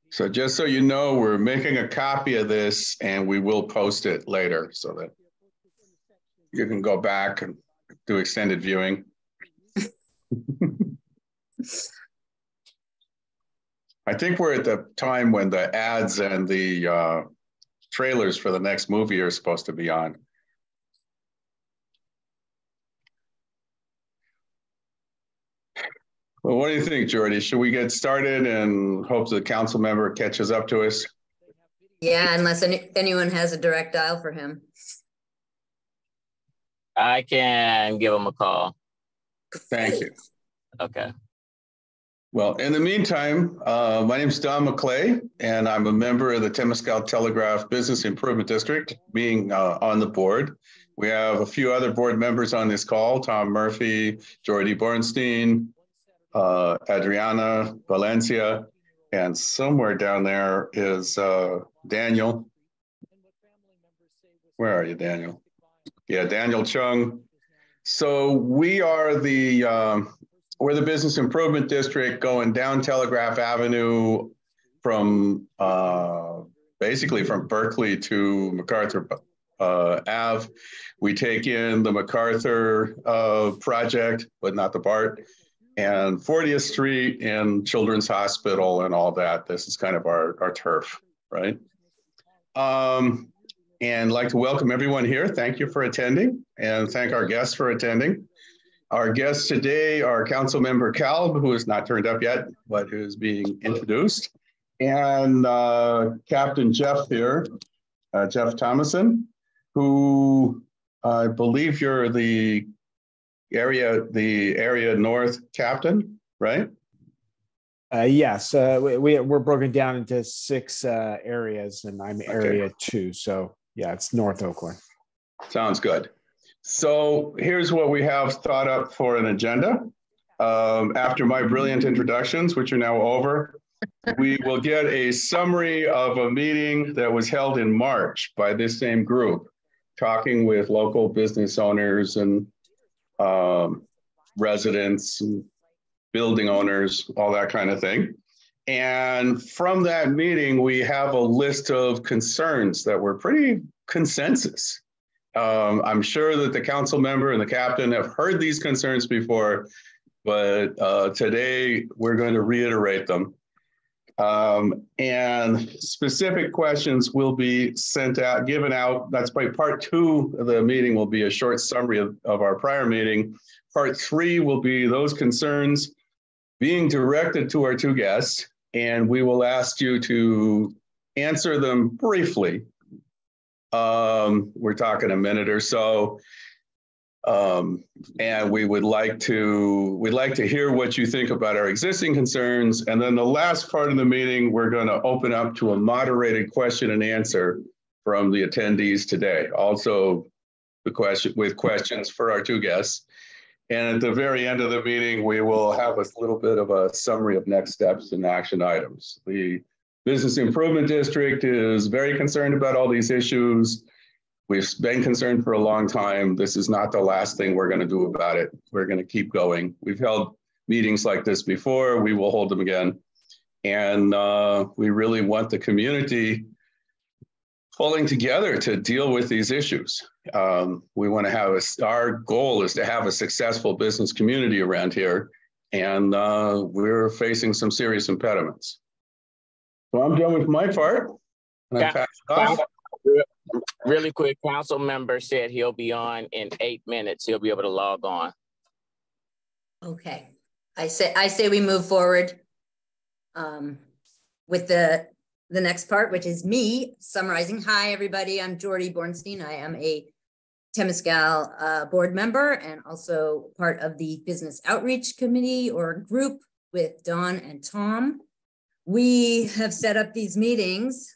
So just so you know, we're making a copy of this and we will post it later so that you can go back and do extended viewing. I think we're at the time when the ads and the trailers for the next movie are supposed to be on. Well, what do you think, Jordy? Should we get started and hope the council member catches up to us? Yeah, unless anyone has a direct dial for him. I can give him a call. Thank you. Okay. Well, in the meantime, my name is Don McClay, and I'm a member of the Temescal Telegraph Business Improvement District, being on the board. We have a few other board members on this call: Tom Murphy, Jordy Bornstein, Adriana Valencia, and somewhere down there is Daniel. Where are you, Daniel? Yeah, Daniel Chung. So we are we're the Business Improvement District going down Telegraph Avenue from basically from Berkeley to MacArthur Ave. We take in the MacArthur project, but not the BART, and 40th Street and Children's Hospital and all that. This is kind of our turf, right? And I'd like to welcome everyone here. Thank you for attending, and thank our guests for attending. Our guests today are Councilmember Kalb, who has not turned up yet, but who is being introduced, and Captain Jeff here, Jeff Thomason, who I believe you're the area north captain, right? Yes, we're broken down into 6 areas, and I'm area 2. So yeah, it's North Oakland. Sounds good. So here's what we have thought up for an agenda. After my brilliant introductions, which are now over, we will get a summary of a meeting that was held in March by this same group, talking with local business owners and residents and building owners, all that kind of thing. And from that meeting, we have a list of concerns that were pretty consensus. I'm sure that the council member and the captain have heard these concerns before, but today we're going to reiterate them. And specific questions will be sent out, given out. That's by part 2 of the meeting will be a short summary of our prior meeting. Part 3 will be those concerns being directed to our 2 guests, and we will ask you to answer them briefly. We're talking a minute or so, and we'd like to hear what you think about our existing concerns. And then the last part of the meeting, we're going to open up to a moderated question and answer from the attendees today. Also, with questions for our 2 guests. And at the very end of the meeting, we will have a little bit of a summary of next steps and action items. The Business Improvement District is very concerned about all these issues. We've been concerned for a long time. This is not the last thing we're going to do about it. We're going to keep going. We've held meetings like this before. We will hold them again. And we really want the community pulling together to deal with these issues. We want to have our goal is to have a successful business community around here. And we're facing some serious impediments. So I'm done with my part. And I pass it off. Really quick, council member said he'll be on in 8 minutes. He'll be able to log on. Okay, I say we move forward with the next part, which is me summarizing. Hi, everybody. I'm Jordy Bornstein. I am a Temescal board member and also part of the Business Outreach Committee or group with Don and Tom. We have set up these meetings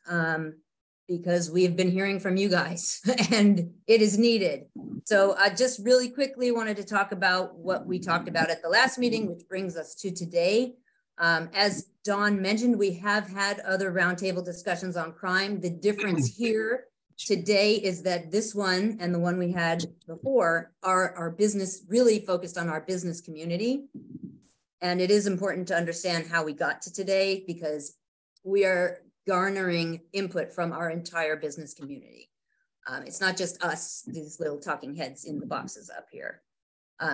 because we have been hearing from you guys and it is needed. So I just really quickly wanted to talk about what we talked about at the last meeting, which brings us to today. As Don mentioned, we have had other roundtable discussions on crime. The difference here today is that this one and the one we had before are our business, really focused on our business community. And it is important to understand how we got to today because we are garnering input from our entire business community. It's not just us, these little talking heads in the boxes up here.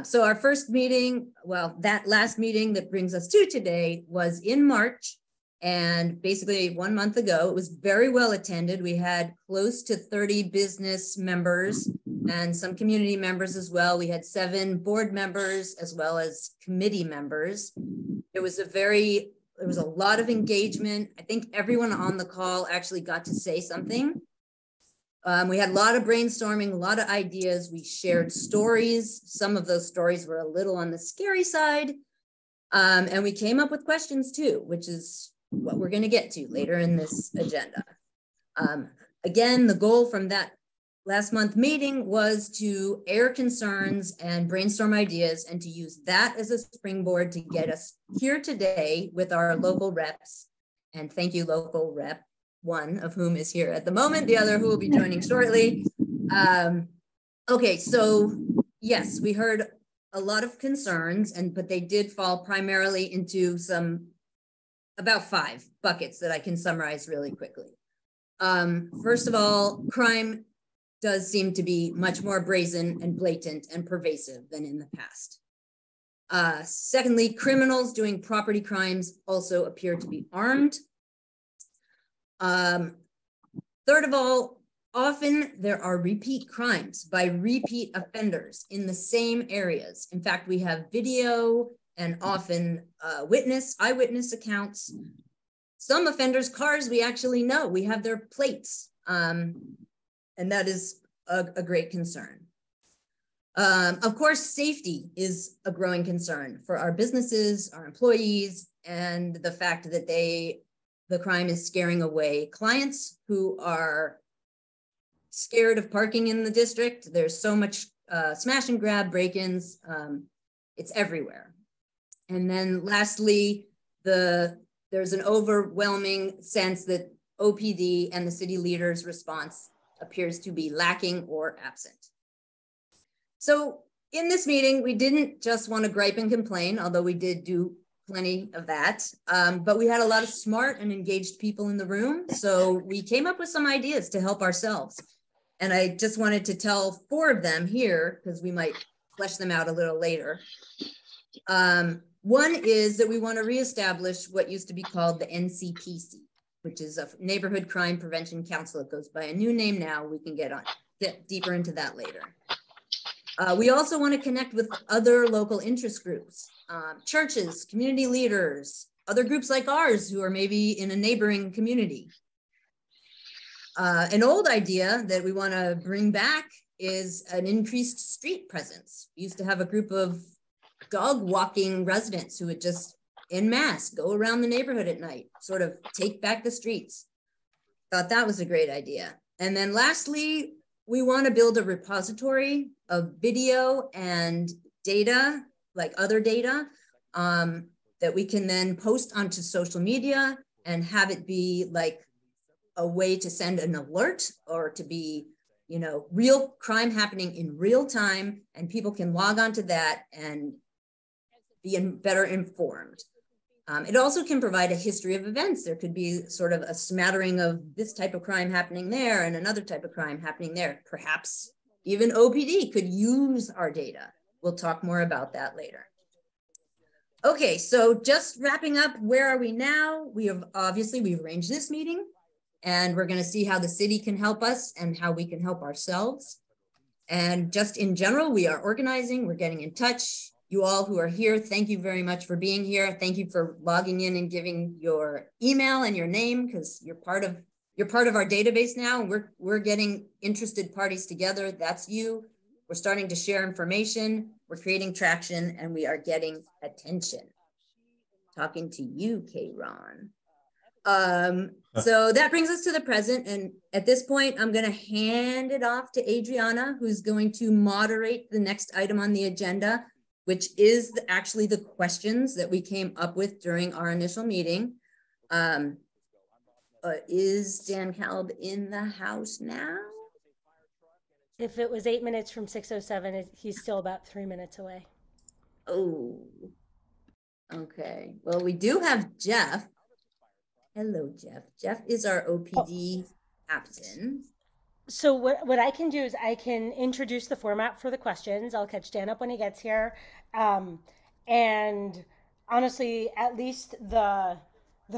So our first meeting, well, that last meeting that brings us to today was in March. And basically 1 month ago, it was very well attended. We had close to 30 business members and some community members as well. We had 7 board members as well as committee members. There was a lot of engagement. I think everyone on the call actually got to say something. We had a lot of brainstorming, a lot of ideas. We shared stories. Some of those stories were a little on the scary side. And we came up with questions too, which is what we're going to get to later in this agenda. Again, the goal from that last month meeting was to air concerns and brainstorm ideas and to use that as a springboard to get us here today with our local reps. And thank you, local rep, one of whom is here at the moment, the other who will be joining shortly. Okay, so yes, we heard a lot of concerns, but they did fall primarily into about 5 buckets that I can summarize really quickly. First of all, crime does seem to be much more brazen and blatant and pervasive than in the past. Secondly, criminals doing property crimes also appear to be armed. Third of all, often there are repeat crimes by repeat offenders in the same areas. In fact, we have video and often eyewitness accounts. Some offenders' cars we actually know, we have their plates. And that is a great concern. Of course, safety is a growing concern for our businesses, our employees, and the fact that the crime is scaring away clients who are scared of parking in the district. There's so much smash and grab, break-ins, it's everywhere. And then lastly, there's an overwhelming sense that OPD and the city leaders' response appears to be lacking or absent. So in this meeting, we didn't just want to gripe and complain, although we did do plenty of that, but we had a lot of smart and engaged people in the room. So we came up with some ideas to help ourselves. And I just wanted to tell 4 of them here because we might flesh them out a little later. One is that we want to reestablish what used to be called the NCPC, which is a Neighborhood Crime Prevention Council. It goes by a new name now. We can get deeper into that later. We also want to connect with other local interest groups, churches, community leaders, other groups like ours who are maybe in a neighboring community. An old idea that we want to bring back is an increased street presence. We used to have a group of dog walking residents who would just en masse go around the neighborhood at night, sort of take back the streets. Thought that was a great idea. And then lastly, we want to build a repository of video and data, like other data, that we can then post onto social media and have it be like a way to send an alert or to be, real crime happening in real time, and people can log onto that and be better informed. It also can provide a history of events. There could be sort of a smattering of this type of crime happening there and another type of crime happening there. Perhaps even OPD could use our data. We'll talk more about that later. Okay, so just wrapping up, where are we now? We've arranged this meeting, and we're going to see how the city can help us and how we can help ourselves. And just in general, we are organizing, we're getting in touch. You all who are here, thank you very much for being here. Thank you for logging in and giving your email and your name, because you're part of our database now. We're getting interested parties together. That's you. We're starting to share information. We're creating traction, and we are getting attention. Talking to you, K-Ron. So that brings us to the present. And at this point, I'm going to hand it off to Adriana, who's going to moderate the next item on the agenda, which is actually the questions that we came up with during our initial meeting. Is Dan Kalb in the house now? If it was 8 minutes from 6:07, he's still about 3 minutes away. Oh, okay. Well, we do have Jeff. Hello, Jeff. Jeff is our OPD captain. So what I can do is I can introduce the format for the questions. I'll catch Dan up when he gets here. And honestly, at least the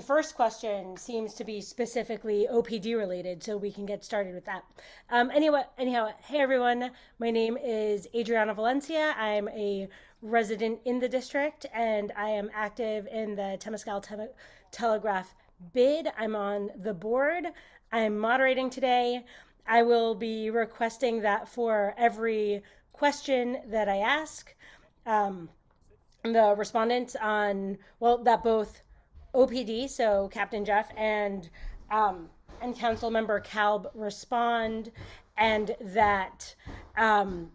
first question seems to be specifically OPD related, so we can get started with that. Anyhow, hey everyone, my name is Adriana Valencia. I'm a resident in the district, and I am active in the Temescal Telegraph BID. I'm on the board. I'm moderating today. I will be requesting that for every question that I ask, the respondents that both OPD, so Captain Jeff, and Council Member Kalb respond, and that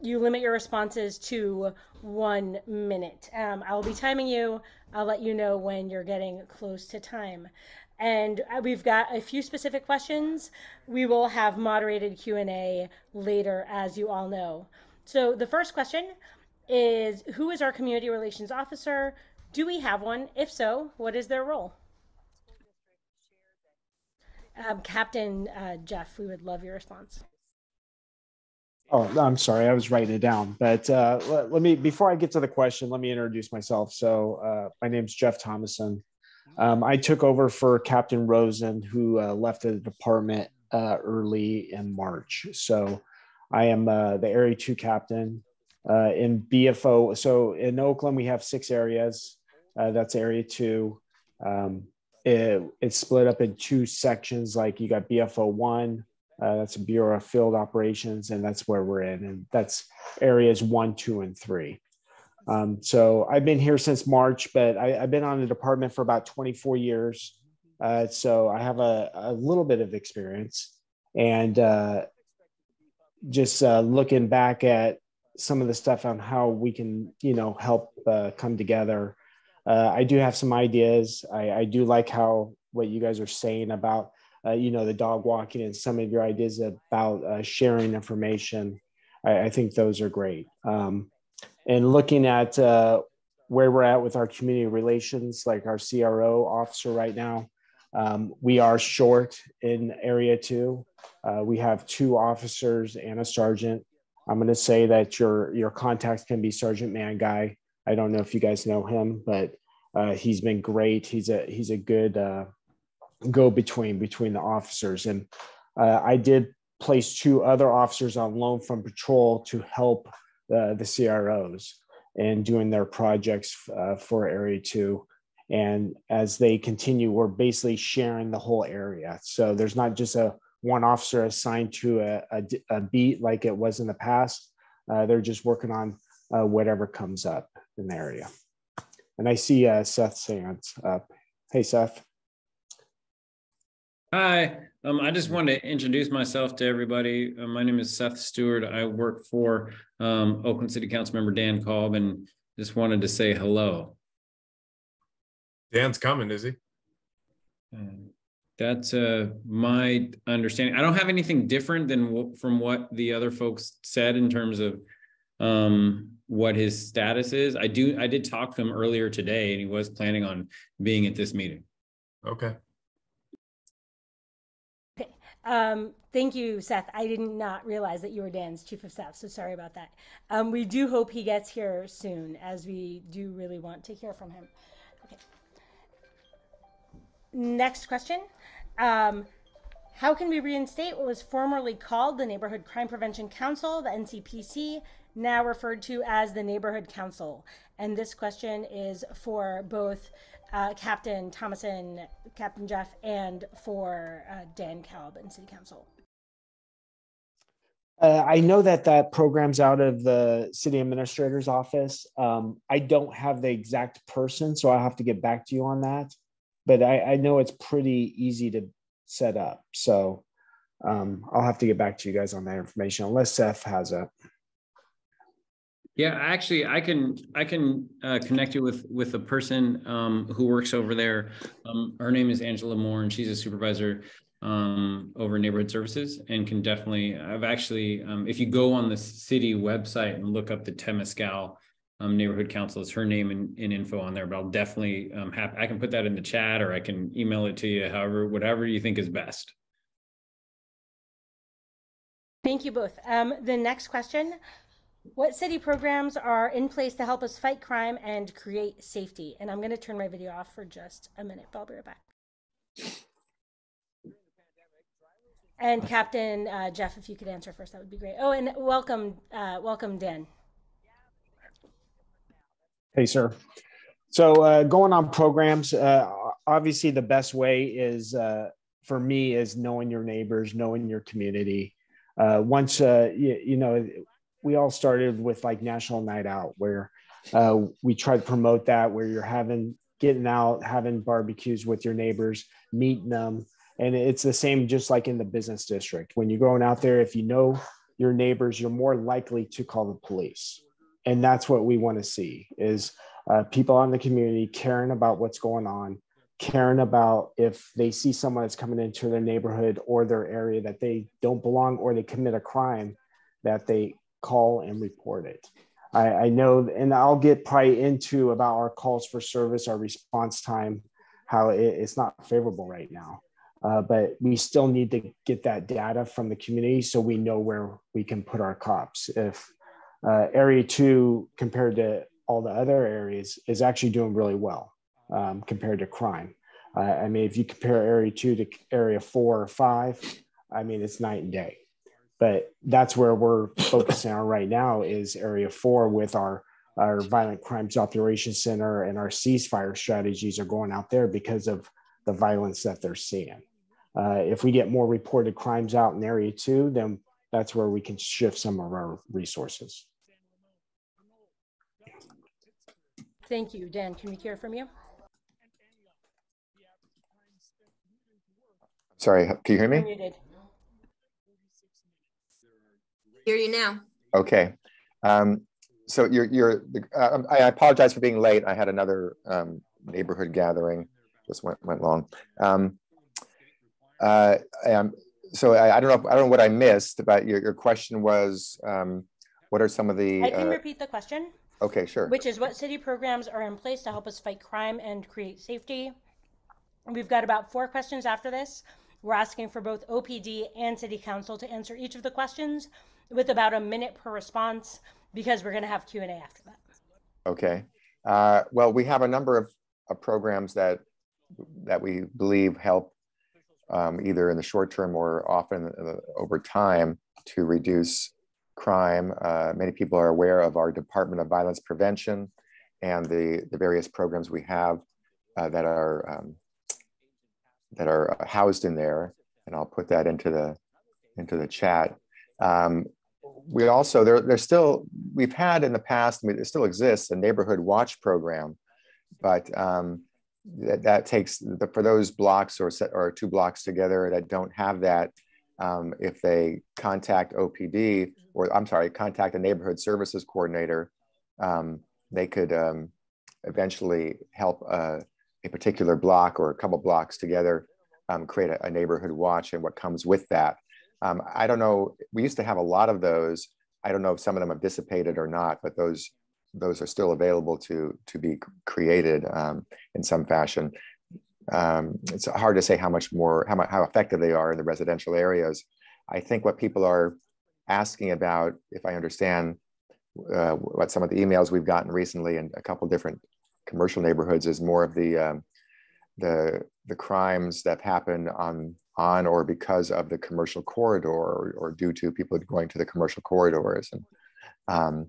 you limit your responses to 1 minute. I will be timing you. I'll let you know when you're getting close to time. And we've got a few specific questions. We will have moderated Q&A later, as you all know. So the first question is, who is our community relations officer? Do we have one? If so, what is their role? Captain Jeff, we would love your response. Oh, I'm sorry, I was writing it down. But let me, before I get to the question, let me introduce myself. So my name's Jeff Thomason. I took over for Captain Rosen, who left the department early in March. So I am the Area 2 captain in BFO. So in Oakland, we have 6 areas. That's Area 2. It's split up in 2 sections. Like you got BFO 1, that's a Bureau of Field Operations, and that's where we're in. And that's areas 1, 2, and 3. So I've been here since March, but I've been on the department for about 24 years. So I have a little bit of experience, and just looking back at some of the stuff on how we can, help come together. I do have some ideas. I do like what you guys are saying about, the dog walking and some of your ideas about sharing information. I think those are great. And looking at where we're at with our community relations, like our CRO officer right now, we are short in Area 2. We have 2 officers and a sergeant. I'm going to say that your contacts can be Sergeant Man Guy. I don't know if you guys know him, but he's been great. He's a good go-between between the officers. And I did place 2 other officers on loan from patrol to help the CROs and doing their projects for Area 2. And as they continue, we're basically sharing the whole area. So there's not just one officer assigned to a beat like it was in the past. They're just working on whatever comes up in the area. And I see Seth's hands up. Hey, Seth. Hi, I just wanted to introduce myself to everybody. My name is Seth Stewart. I work for Oakland City Council Member Dan Kalb, and just wanted to say hello. Dan's coming, is he? That's my understanding. I don't have anything different than from what the other folks said in terms of what his status is. I did talk to him earlier today, and he was planning on being at this meeting. Okay. Thank you, Seth. I did not realize that you were Dan's chief of staff, so sorry about that. We do hope he gets here soon, as we do really want to hear from him. Okay. Next question. How can we reinstate what was formerly called the Neighborhood Crime Prevention Council, the NCPC, now referred to as the Neighborhood Council? And this question is for both Captain Thomason, Captain Jeff, and for Dan Kalb and City Council. I know that program's out of the city administrator's office. I don't have the exact person, so I'll have to get back to you on that. But I know it's pretty easy to set up. So I'll have to get back to you guys on that information, unless Seth has it. Yeah, actually, I can connect you with a person who works over there. Her name is Angela Moore, and she's a supervisor over neighborhood services, and can definitely, I've actually, if you go on the city website and look up the Temescal neighborhood council, it's her name and info on there, but I'll definitely I can put that in the chat, or I can email it to you, however, whatever you think is best. Thank you both. The next question, what city programs are in place to help us fight crime and create safety? And I'm going to turn my video off for just a minute, but I'll be right back. And Captain Jeff, if you could answer first, that would be great. Oh, and welcome, welcome, Dan. Hey, sir. So going on programs, obviously the best way is, for me, is knowing your neighbors, knowing your community. Once, you know, we all started with like National Night Out, where we try to promote that, where you're getting out, having barbecues with your neighbors, meeting them. And it's the same, just like in the business district. When you're going out there, if you know your neighbors, you're more likely to call the police. And that's what we want to see, is people in the community caring about what's going on, caring about if they see someone that's coming into their neighborhood or their area that they don't belong, or they commit a crime, that they call and report it. I know, and I'll get probably into about our calls for service, our response time, how it's not favorable right now. But we still need to get that data from the community so we know where we can put our cops. If Area 2, compared to all the other areas, is actually doing really well compared to crime. I mean, if you compare Area 2 to Area 4 or 5, I mean, it's night and day. But that's where we're focusing on right now, is Area 4 with our Violent Crimes Operations Center, and our ceasefire strategies are going out there because of the violence that they're seeing. If we get more reported crimes out in Area 2, then that's where we can shift some of our resources. Thank you. Dan, can we hear from you? Sorry, can you hear me? You're muted. Hear you now. Okay. So I apologize for being late. I had another neighborhood gathering, just went long. So I don't know what I missed, but your question was, what are some of the... I can repeat the question. Okay, sure. Which is, what city programs are in place to help us fight crime and create safety? We've got about 4 questions after this. We're asking for both OPD and City Council to answer each of the questions with about a minute per response, because we're going to have Q&A after that. Okay. Well, we have a number of programs that we believe help either in the short term or often over time to reduce crime. Many people are aware of our Department of Violence Prevention and the various programs we have that are housed in there, and I'll put that into the chat. We also we've had in the past, I mean, it still exists, a neighborhood watch program, but that takes for those blocks or 2 blocks together that don't have that. If they contact OPD, or I'm sorry, contact a neighborhood services coordinator, they could eventually help a particular block or a couple blocks together create a neighborhood watch, and what comes with that. I don't know, we used to have a lot of those. I don't know if some of them have dissipated or not, but those are still available to be created in some fashion. It's hard to say how much more, how effective they are in the residential areas. I think what people are asking about, if I understand what some of the emails we've gotten recently in a couple different commercial neighborhoods, is more of the crimes that happen on or because of the commercial corridor, or due to people going to the commercial corridors. And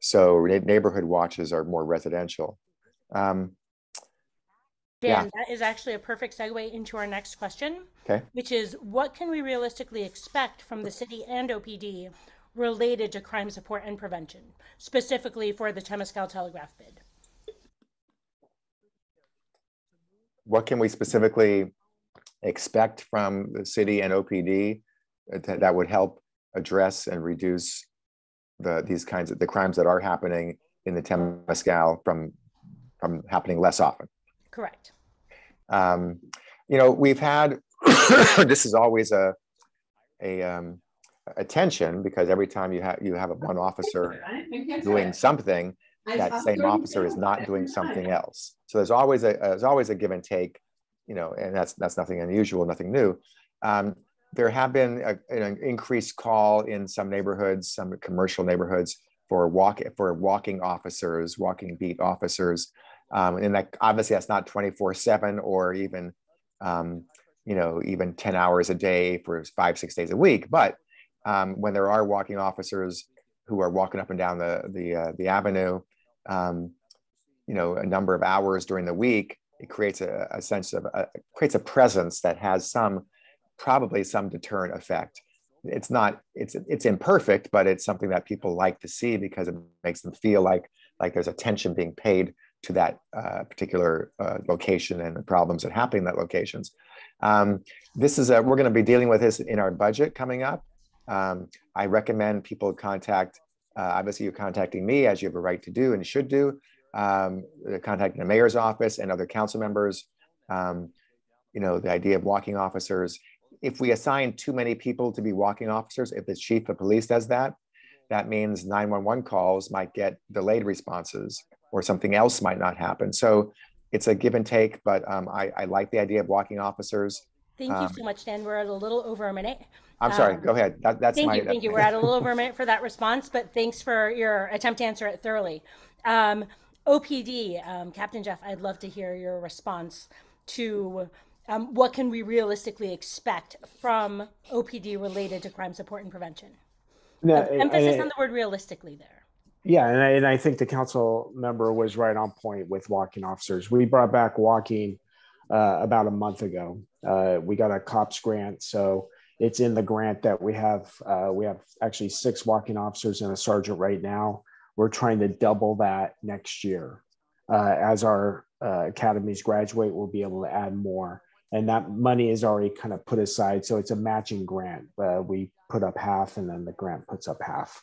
so neighborhood watches are more residential. Dan, that is actually a perfect segue into our next question, okay, which is, what can we realistically expect from the city and OPD related to crime support and prevention, specifically for the Temescal Telegraph bid? What can we specifically expect from the city and OPD that would help address and reduce these kinds of the crimes that are happening in the Temescal from happening less often? Correct. You know, we've had this is always a tension, because every time you have one officer doing something, that same officer is not doing something else. So there's always a give and take, you know, and that's nothing unusual, nothing new. There have been an increased call in some neighborhoods, some commercial neighborhoods, for walking officers, walking beat officers, and that obviously that's not 24/7 or even you know, even 10 hours a day for 5-6 days a week. But when there are walking officers who are walking up and down the avenue, you know, a number of hours during the week, it creates a sense of creates a presence that has probably some deterrent effect. It's imperfect, but it's something that people like to see because it makes them feel like there's attention being paid to that particular location and the problems that happen in that locations. This is we're going to be dealing with this in our budget coming up. I recommend people contact, obviously you're contacting me, as you have a right to do and should do, contacting the mayor's office and other council members. You know, the idea of walking officers, if we assign too many people to be walking officers, if the chief of police does that, that means 911 calls might get delayed responses or something else might not happen. So it's a give and take, but I like the idea of walking officers. Thank you so much, Dan. We're at a little over a minute. I'm sorry, go ahead. Thank you. We're at a little over a minute for that response, but thanks for your attempt to answer it thoroughly. OPD, Captain Jeff, I'd love to hear your response to what can we realistically expect from OPD related to crime support and prevention? Emphasis on the word realistically there. Yeah, and I think the council member was right on point with walking officers. We brought back walking about a month ago. We got a COPS grant, so it's in the grant that we have. We have actually 6 walking officers and a sergeant right now. We're trying to double that next year. As our academies graduate, we'll be able to add more. And that money is already kind of put aside. So it's a matching grant. We put up half and then the grant puts up half.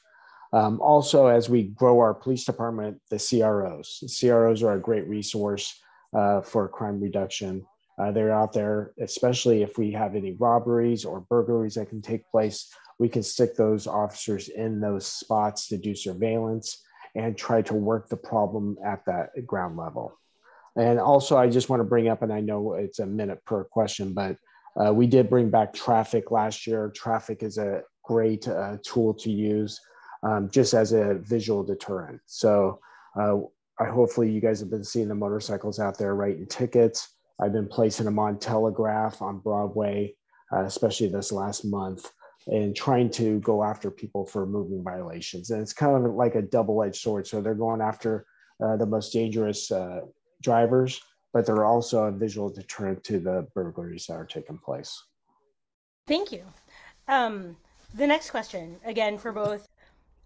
Also, as we grow our police department, the CROs. The CROs are a great resource for crime reduction. They're out there, especially if we have any robberies or burglaries that can take place. We can stick those officers in those spots to do surveillance and try to work the problem at that ground level. And also, I just want to bring up, and I know it's a minute per question, but we did bring back traffic last year. Traffic is a great tool to use just as a visual deterrent. So hopefully you guys have been seeing the motorcycles out there writing tickets. I've been placing them on Telegraph, on Broadway, especially this last month, and trying to go after people for moving violations. And it's kind of like a double-edged sword. So they're going after the most dangerous drivers, but they're also a visual deterrent to the burglaries that are taking place. Thank you. The next question, again, for both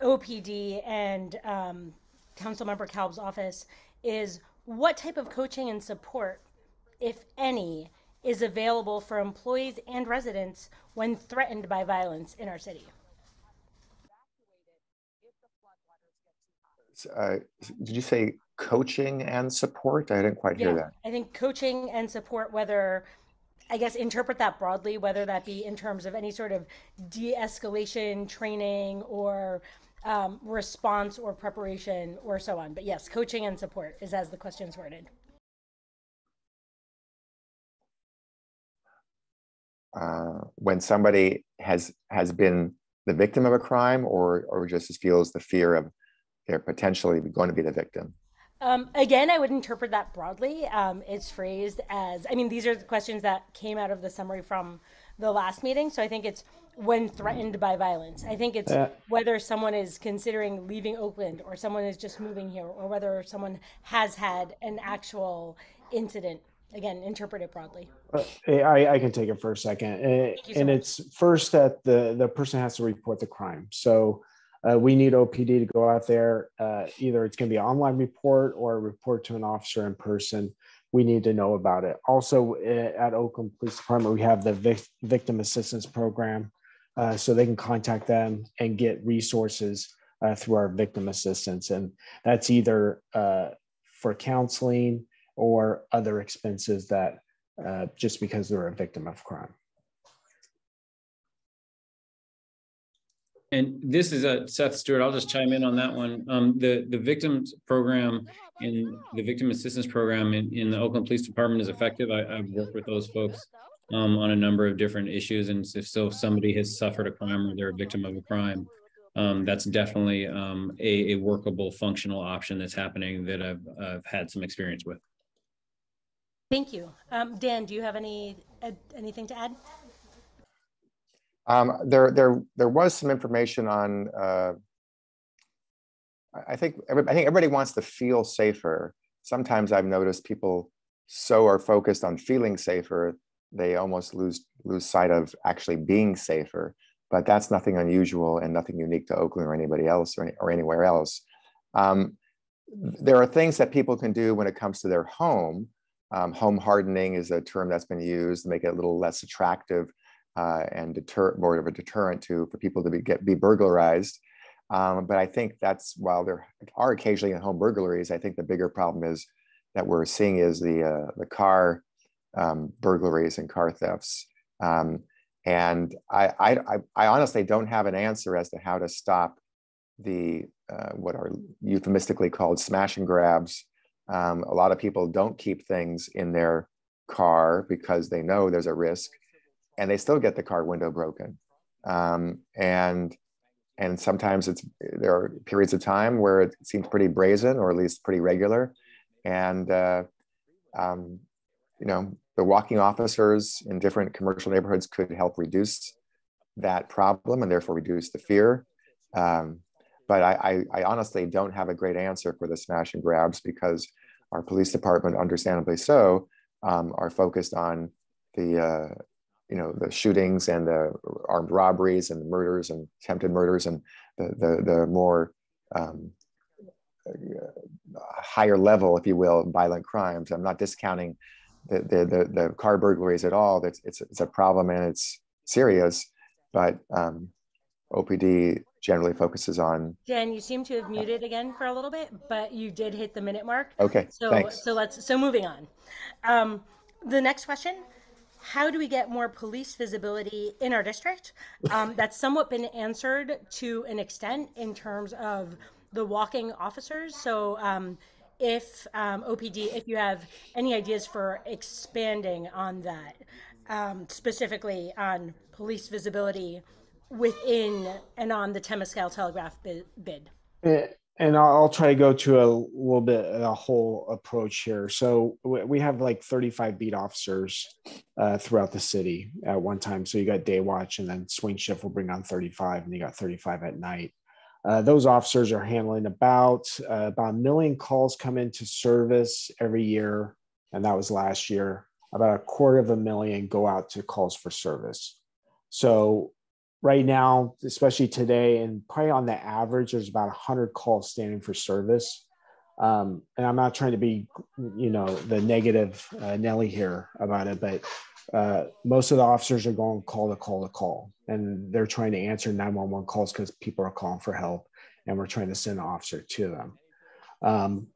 OPD and Councilmember Kalb's office, is what type of coaching and support, if any, is available for employees and residents when threatened by violence in our city? Did you say coaching and support? I didn't quite hear that. I think coaching and support, whether, I guess, interpret that broadly, whether that be in terms of any sort of de-escalation training or response or preparation or so on. But yes, coaching and support is as the question's worded. When somebody has been the victim of a crime or just feels the fear of they're potentially going to be the victim? Again, I would interpret that broadly. It's phrased as, I mean, these are the questions that came out of the summary from the last meeting. So I think it's when threatened by violence. I think it's whether someone is considering leaving Oakland or someone is just moving here or whether someone has had an actual incident. Again, interpret it broadly. I can take it for a second. And it's first that the person has to report the crime. So we need OPD to go out there. Either it's going to be an online report or a report to an officer in person. We need to know about it. Also, at Oakland Police Department, we have the Victim Assistance Program. So they can contact them and get resources through our victim assistance. And that's either for counseling or other expenses that just because they're a victim of crime. And this is a Seth Stewart. I'll just chime in on that one. The victims program and the victim assistance program in the Oakland Police Department is effective. I've worked with those folks on a number of different issues. And if somebody has suffered a crime or they're a victim of a crime, that's definitely a workable, functional option that's happening that I've had some experience with. Thank you. Dan, do you have anything to add? There was some information on. I think everybody wants to feel safer. Sometimes I've noticed people so are focused on feeling safer, they almost lose sight of actually being safer. But that's nothing unusual and nothing unique to Oakland or anybody else or anywhere else. There are things that people can do when it comes to their home. Home hardening is a term that's been used to make it a little less attractive and more of a deterrent for people to be burglarized. But I think that's, while there are occasionally home burglaries, I think the bigger problem is that we're seeing is the car burglaries and car thefts. And I honestly don't have an answer as to how to stop the what are euphemistically called smash and grabs. A lot of people don't keep things in their car because they know there's a risk, and they still get the car window broken. And sometimes there are periods of time where it seems pretty brazen, or at least pretty regular. And you know, the walking officers in different commercial neighborhoods could help reduce that problem and therefore reduce the fear. But I honestly don't have a great answer for the smash and grabs, because our police department, understandably so, are focused on the the shootings and the armed robberies and the murders and attempted murders and the more higher level, if you will, violent crimes. I'm not discounting the car burglaries at all. It's a problem and it's serious, but OPD generally focuses on. Dan, you seem to have muted again for a little bit, but you did hit the minute mark. Okay, thanks. So moving on. The next question: how do we get more police visibility in our district? That's somewhat been answered to an extent in terms of the walking officers. So if OPD, if you have any ideas for expanding on that, specifically on police visibility within and on the Temescal Telegraph bid. And I'll try to go to a little bit of a whole approach here. So we have like 35 beat officers throughout the city at one time. So you got day watch, and then swing shift will bring on 35, and you got 35 at night. Those officers are handling about 1 million calls come into service every year, and that was last year. About 250,000 go out to calls for service. So right now, especially today, and probably on the average, there's about 100 calls standing for service. And I'm not trying to be, the negative Nelly here about it, but most of the officers are going call to call to call, and they're trying to answer 911 calls because people are calling for help, and we're trying to send an officer to them.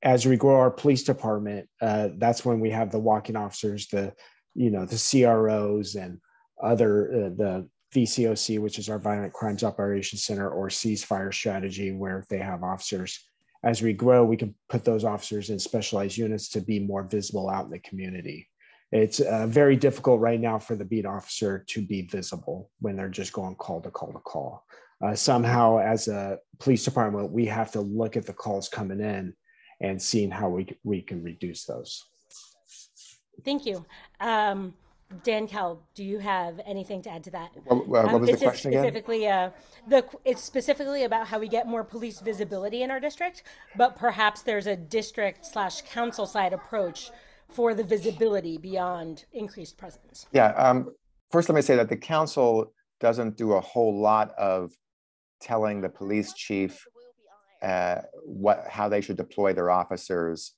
As we grow our police department, that's when we have the walking officers, the CROs and other, the VCOC, which is our Violent Crimes Operations Center, or ceasefire strategy, where they have officers. As we grow, we can put those officers in specialized units to be more visible out in the community. It's very difficult right now for the beat officer to be visible when they're just going call to call to call. Somehow, as a police department, we have to look at the calls coming in and seeing how we can reduce those. Thank you. Dan Kalb, do you have anything to add to that? What was the question again? It's specifically about how we get more police visibility in our district, but perhaps there's a district/council side approach for the visibility beyond increased presence. Yeah. First, let me say that the council doesn't do a whole lot of telling the police chief how they should deploy their officers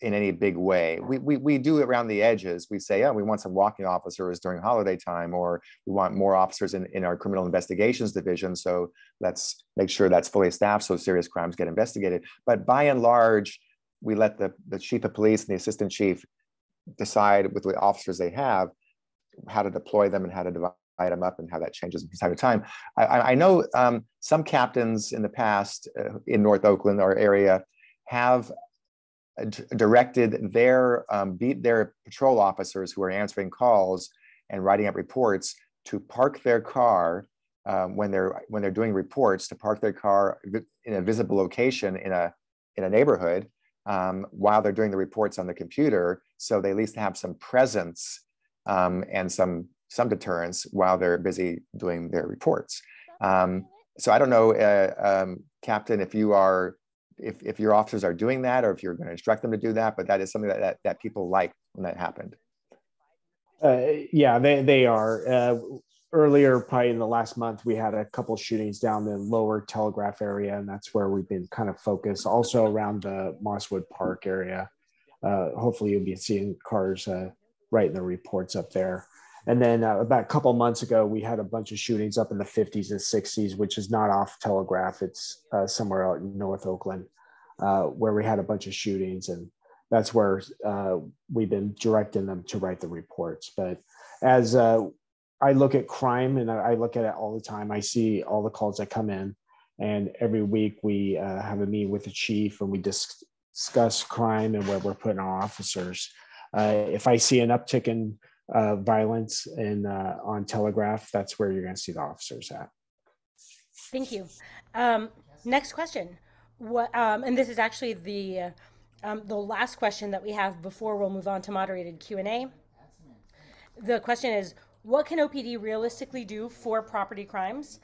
in any big way. We do it around the edges. We say, we want some walking officers during holiday time, or we want more officers in our criminal investigations division. So let's make sure that's fully staffed so serious crimes get investigated. But by and large, we let the chief of police and the assistant chief decide with the officers they have how to deploy them and how to divide them up and how that changes from time to time. I know some captains in the past in North Oakland, our area, have directed their patrol officers who are answering calls and writing up reports to park their car when they're doing reports, to park their car in a visible location in a neighborhood while they're doing the reports on the computer, so they at least have some presence and some deterrence while they're busy doing their reports. So I don't know, Captain, if your officers are doing that, or if you're going to instruct them to do that, but that is something that people like when that happened. Yeah, they are. Earlier, probably in the last month, we had a couple shootings down the lower Telegraph area, and that's where we've been kind of focused. Also around the Mosswood Park area. Hopefully you'll be seeing cars writing the reports up there. And then about a couple months ago, we had a bunch of shootings up in the 50s and 60s, which is not off Telegraph. It's somewhere out in North Oakland, where we had a bunch of shootings. And that's where we've been directing them to write the reports. But as I look at crime, and I look at it all the time, I see all the calls that come in. And every week we have a meeting with the chief and we discuss crime and where we're putting our officers. If I see an uptick in violence on Telegraph, that's where you're going to see the officers at. Thank you. Next question. What? And this is actually the last question that we have before we'll move on to moderated Q&A. The question is, what can OPD realistically do for property crimes?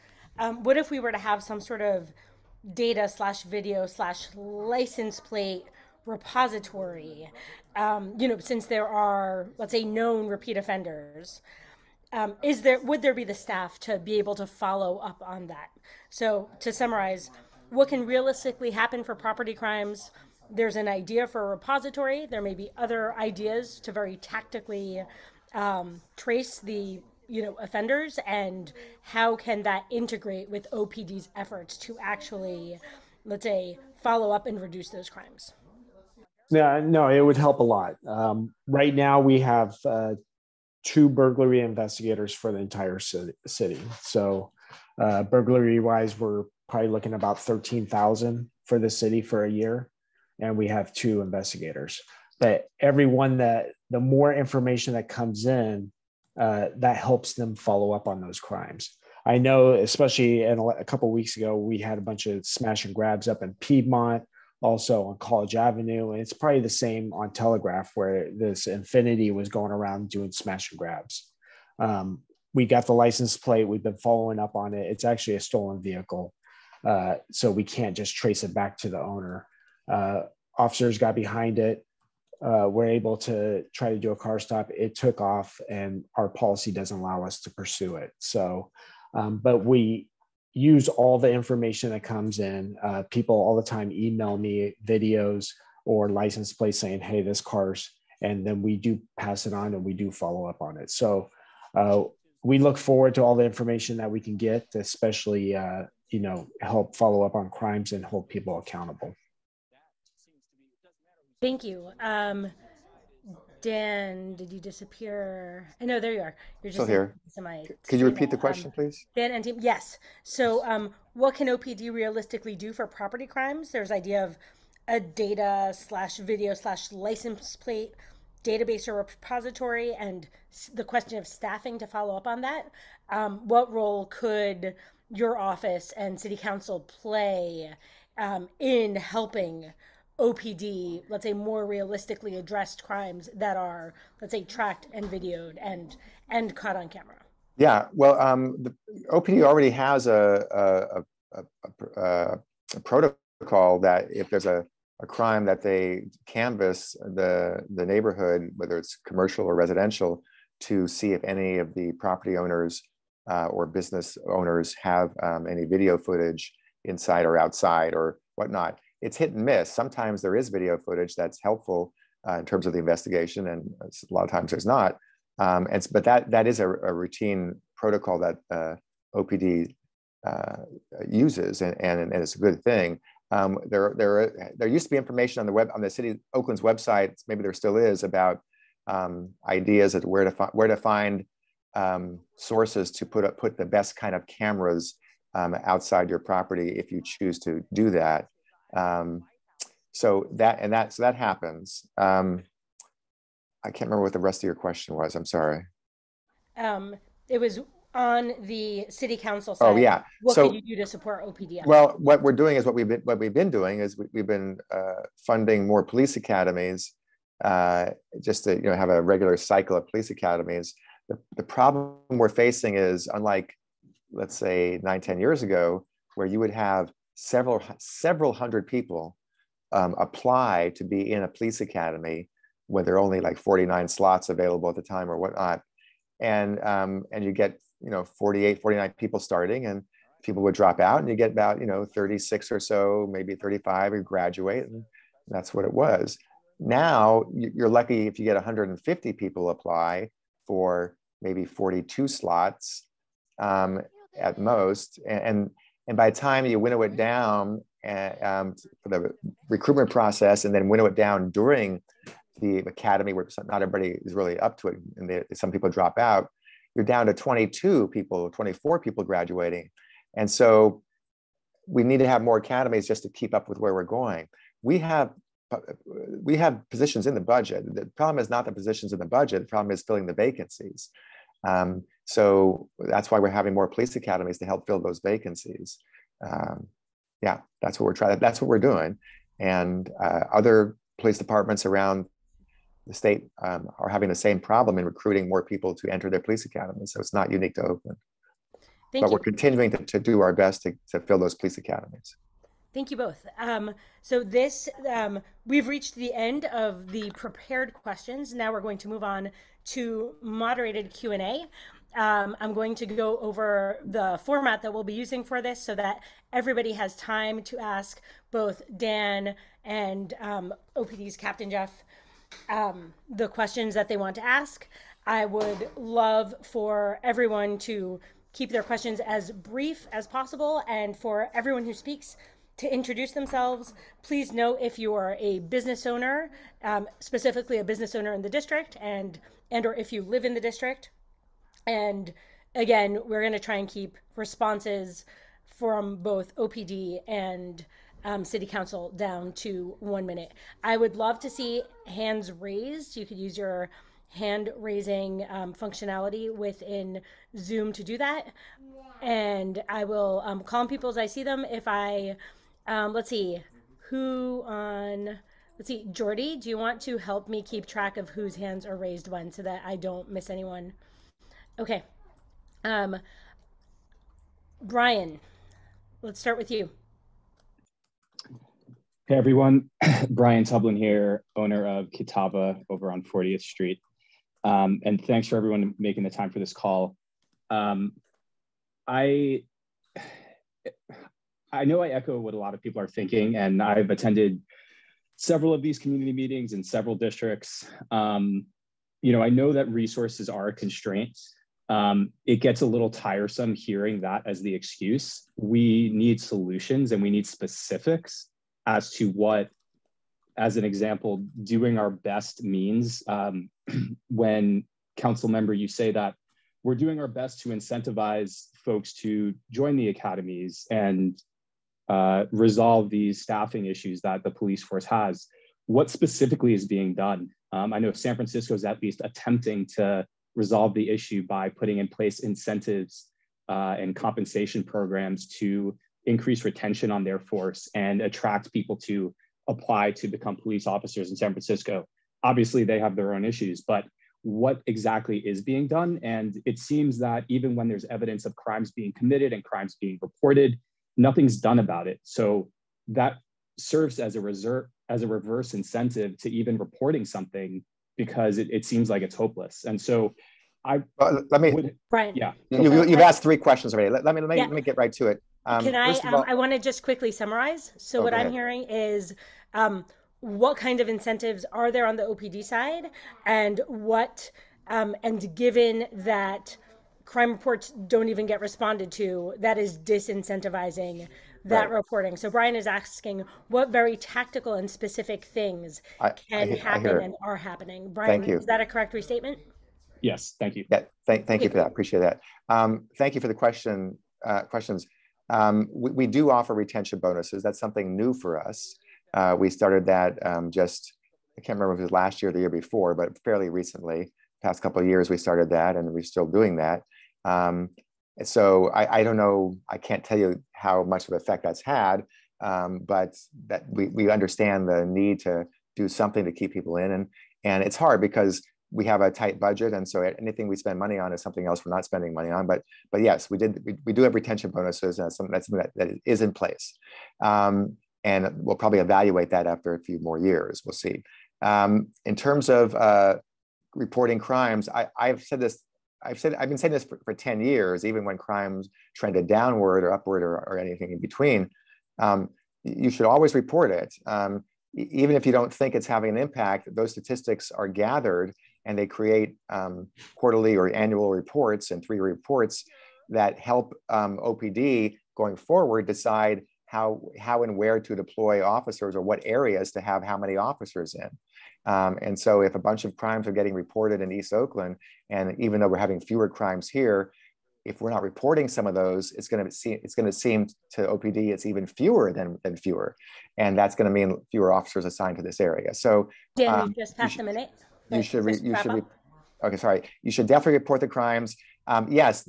What if we were to have some sort of data / video / license plate repository, since there are, let's say, known repeat offenders, would there be the staff to be able to follow up on that? So to summarize, what can realistically happen for property crimes? There's an idea for a repository. There may be other ideas to very tactically trace the offenders, and how can that integrate with OPD's efforts to actually, let's say, follow up and reduce those crimes? Yeah, no, it would help a lot. Right now we have 2 burglary investigators for the entire city. So burglary wise, we're probably looking about 13,000 for the city for a year. And we have 2 investigators. But the more information that comes in, that helps them follow up on those crimes. I know, especially a couple of weeks ago, we had a bunch of smash and grabs up in Piedmont, also on College Avenue. And it's probably the same on Telegraph, where this Infinity was going around doing smash and grabs. We got the license plate. We've been following up on it. It's actually a stolen vehicle. So we can't just trace it back to the owner. Officers got behind it. We're able to try to do a car stop. It took off, and our policy doesn't allow us to pursue it. So, but we use all the information that comes in. People all the time email me videos or license plates saying, hey, this car's, and then we do pass it on and we do follow up on it. So we look forward to all the information that we can get, especially, help follow up on crimes and hold people accountable. Thank you. Dan, did you disappear? I know, there you are. You're just still here. Could you repeat the question, please? Dan and team, yes. So what can OPD realistically do for property crimes? There's idea of a data / video / license plate database or repository, and the question of staffing to follow up on that. What role could your office and city council play in helping OPD, let's say, more realistically addressed crimes that are, let's say, tracked and videoed and caught on camera? Yeah, well, the OPD already has a protocol that if there's a crime, that they canvass the neighborhood, whether it's commercial or residential, to see if any of the property owners or business owners have any video footage inside or outside or whatnot. It's hit and miss. Sometimes there is video footage that's helpful in terms of the investigation, and a lot of times there's not. But that is a routine protocol that OPD uses, and it's a good thing. There used to be information on the city Oakland's website, maybe there still is, about ideas of where to find sources to put the best kind of cameras outside your property if you choose to do that. So that happens. I can't remember what the rest of your question was. I'm sorry. It was on the city council side. Oh yeah. What so, could you do to support OPD? Well, what we're doing is what we've been doing is we've been funding more police academies, just to have a regular cycle of police academies. The problem we're facing is, unlike, let's say 9-10 years ago, where you would have several hundred people apply to be in a police academy when there are only like 49 slots available at the time or whatnot, and you get 48, 49 people starting, and people would drop out, and you get about 36 or so, maybe 35 who graduate, and that's what it was. Now you're lucky if you get 150 people apply for maybe 42 slots at most, and by the time you winnow it down for the recruitment process, and then winnow it down during the academy where not everybody is really up to it, and some people drop out, you're down to 22 people, 24 people graduating. And so we need to have more academies just to keep up with where we're going. We have positions in the budget. The problem is not the positions in the budget. The problem is filling the vacancies. So that's why we're having more police academies to help fill those vacancies. Yeah, that's what we're trying. That's what we're doing. And other police departments around the state are having the same problem in recruiting more people to enter their police academies. So it's not unique to Oakland. But we're continuing to do our best to fill those police academies. Thank you both. So we've reached the end of the prepared questions. Now we're going to move on to moderated Q&A. I'm going to go over the format that we'll be using for this so that everybody has time to ask both Dan and OPD's Captain Jeff the questions that they want to ask. I would love for everyone to keep their questions as brief as possible, and for everyone who speaks to introduce themselves. Please note if you are a business owner, specifically a business owner in the district, and or if you live in the district. And again, we're going to try and keep responses from both OPD and City Council down to 1 minute. I would love to see hands raised. You could use your hand raising functionality within Zoom to do that. And I will call on people as I see them. If I, let's see, Jordy, do you want to help me keep track of whose hands are raised when so that I don't miss anyone? Okay. Brian, let's start with you. Hey everyone, Brian Tublin here, owner of Kitava over on 40th Street. And thanks for everyone making the time for this call. I know I echo what a lot of people are thinking, and I've attended several of these community meetings in several districts. I know that resources are a constraint. It gets a little tiresome hearing that as the excuse. We need solutions and we need specifics as to what, as an example, doing our best means. When council member, you say that we're doing our best to incentivize folks to join the academies and resolve these staffing issues that the police force has. What specifically is being done? I know San Francisco is at least attempting to resolve the issue by putting in place incentives and compensation programs to increase retention on their force and attract people to apply to become police officers in San Francisco. Obviously, they have their own issues, but what exactly is being done? And it seems that even when there's evidence of crimes being committed and crimes being reported, nothing's done about it. So that serves as a reverse incentive to even reporting something, because it seems like it's hopeless. And so Brian, yeah, you've asked 3 questions already. Let me get right to it. I want to just quickly summarize. So what I'm hearing is, what kind of incentives are there on the OPD side, and and given that crime reports don't even get responded to, that is disincentivizing that reporting. So Brian is asking what very tactical and specific things can happen and are happening. Brian, is that a correct restatement? Yes, thank you. Yeah, thank you for that. Appreciate that. Thank you for the questions. We do offer retention bonuses. That's something new for us. We started that I can't remember if it was last year or the year before, but fairly recently, past couple of years, we started that, and we're still doing that. So I don't know, I can't tell you how much of an effect that's had, but that we understand the need to do something to keep people in. And it's hard because we have a tight budget, and so anything we spend money on is something else we're not spending money on. But yes, we do have retention bonuses, and that's something that is in place. And we'll probably evaluate that after a few more years. We'll see. In terms of reporting crimes, I've been saying this for 10 years, even when crimes trended downward or upward or anything in between. You should always report it. Even if you don't think it's having an impact, those statistics are gathered and they create quarterly or annual reports and 3 reports that help OPD going forward decide how and where to deploy officers or what areas to have how many officers in. And so if a bunch of crimes are getting reported in East Oakland, and even though we're having fewer crimes here, if we're not reporting some of those, it's going to seem to OPD it's even fewer than fewer, and that's going to mean fewer officers assigned to this area. So Dan, we just passed a minute. You should okay, sorry. You should definitely report the crimes. Yes,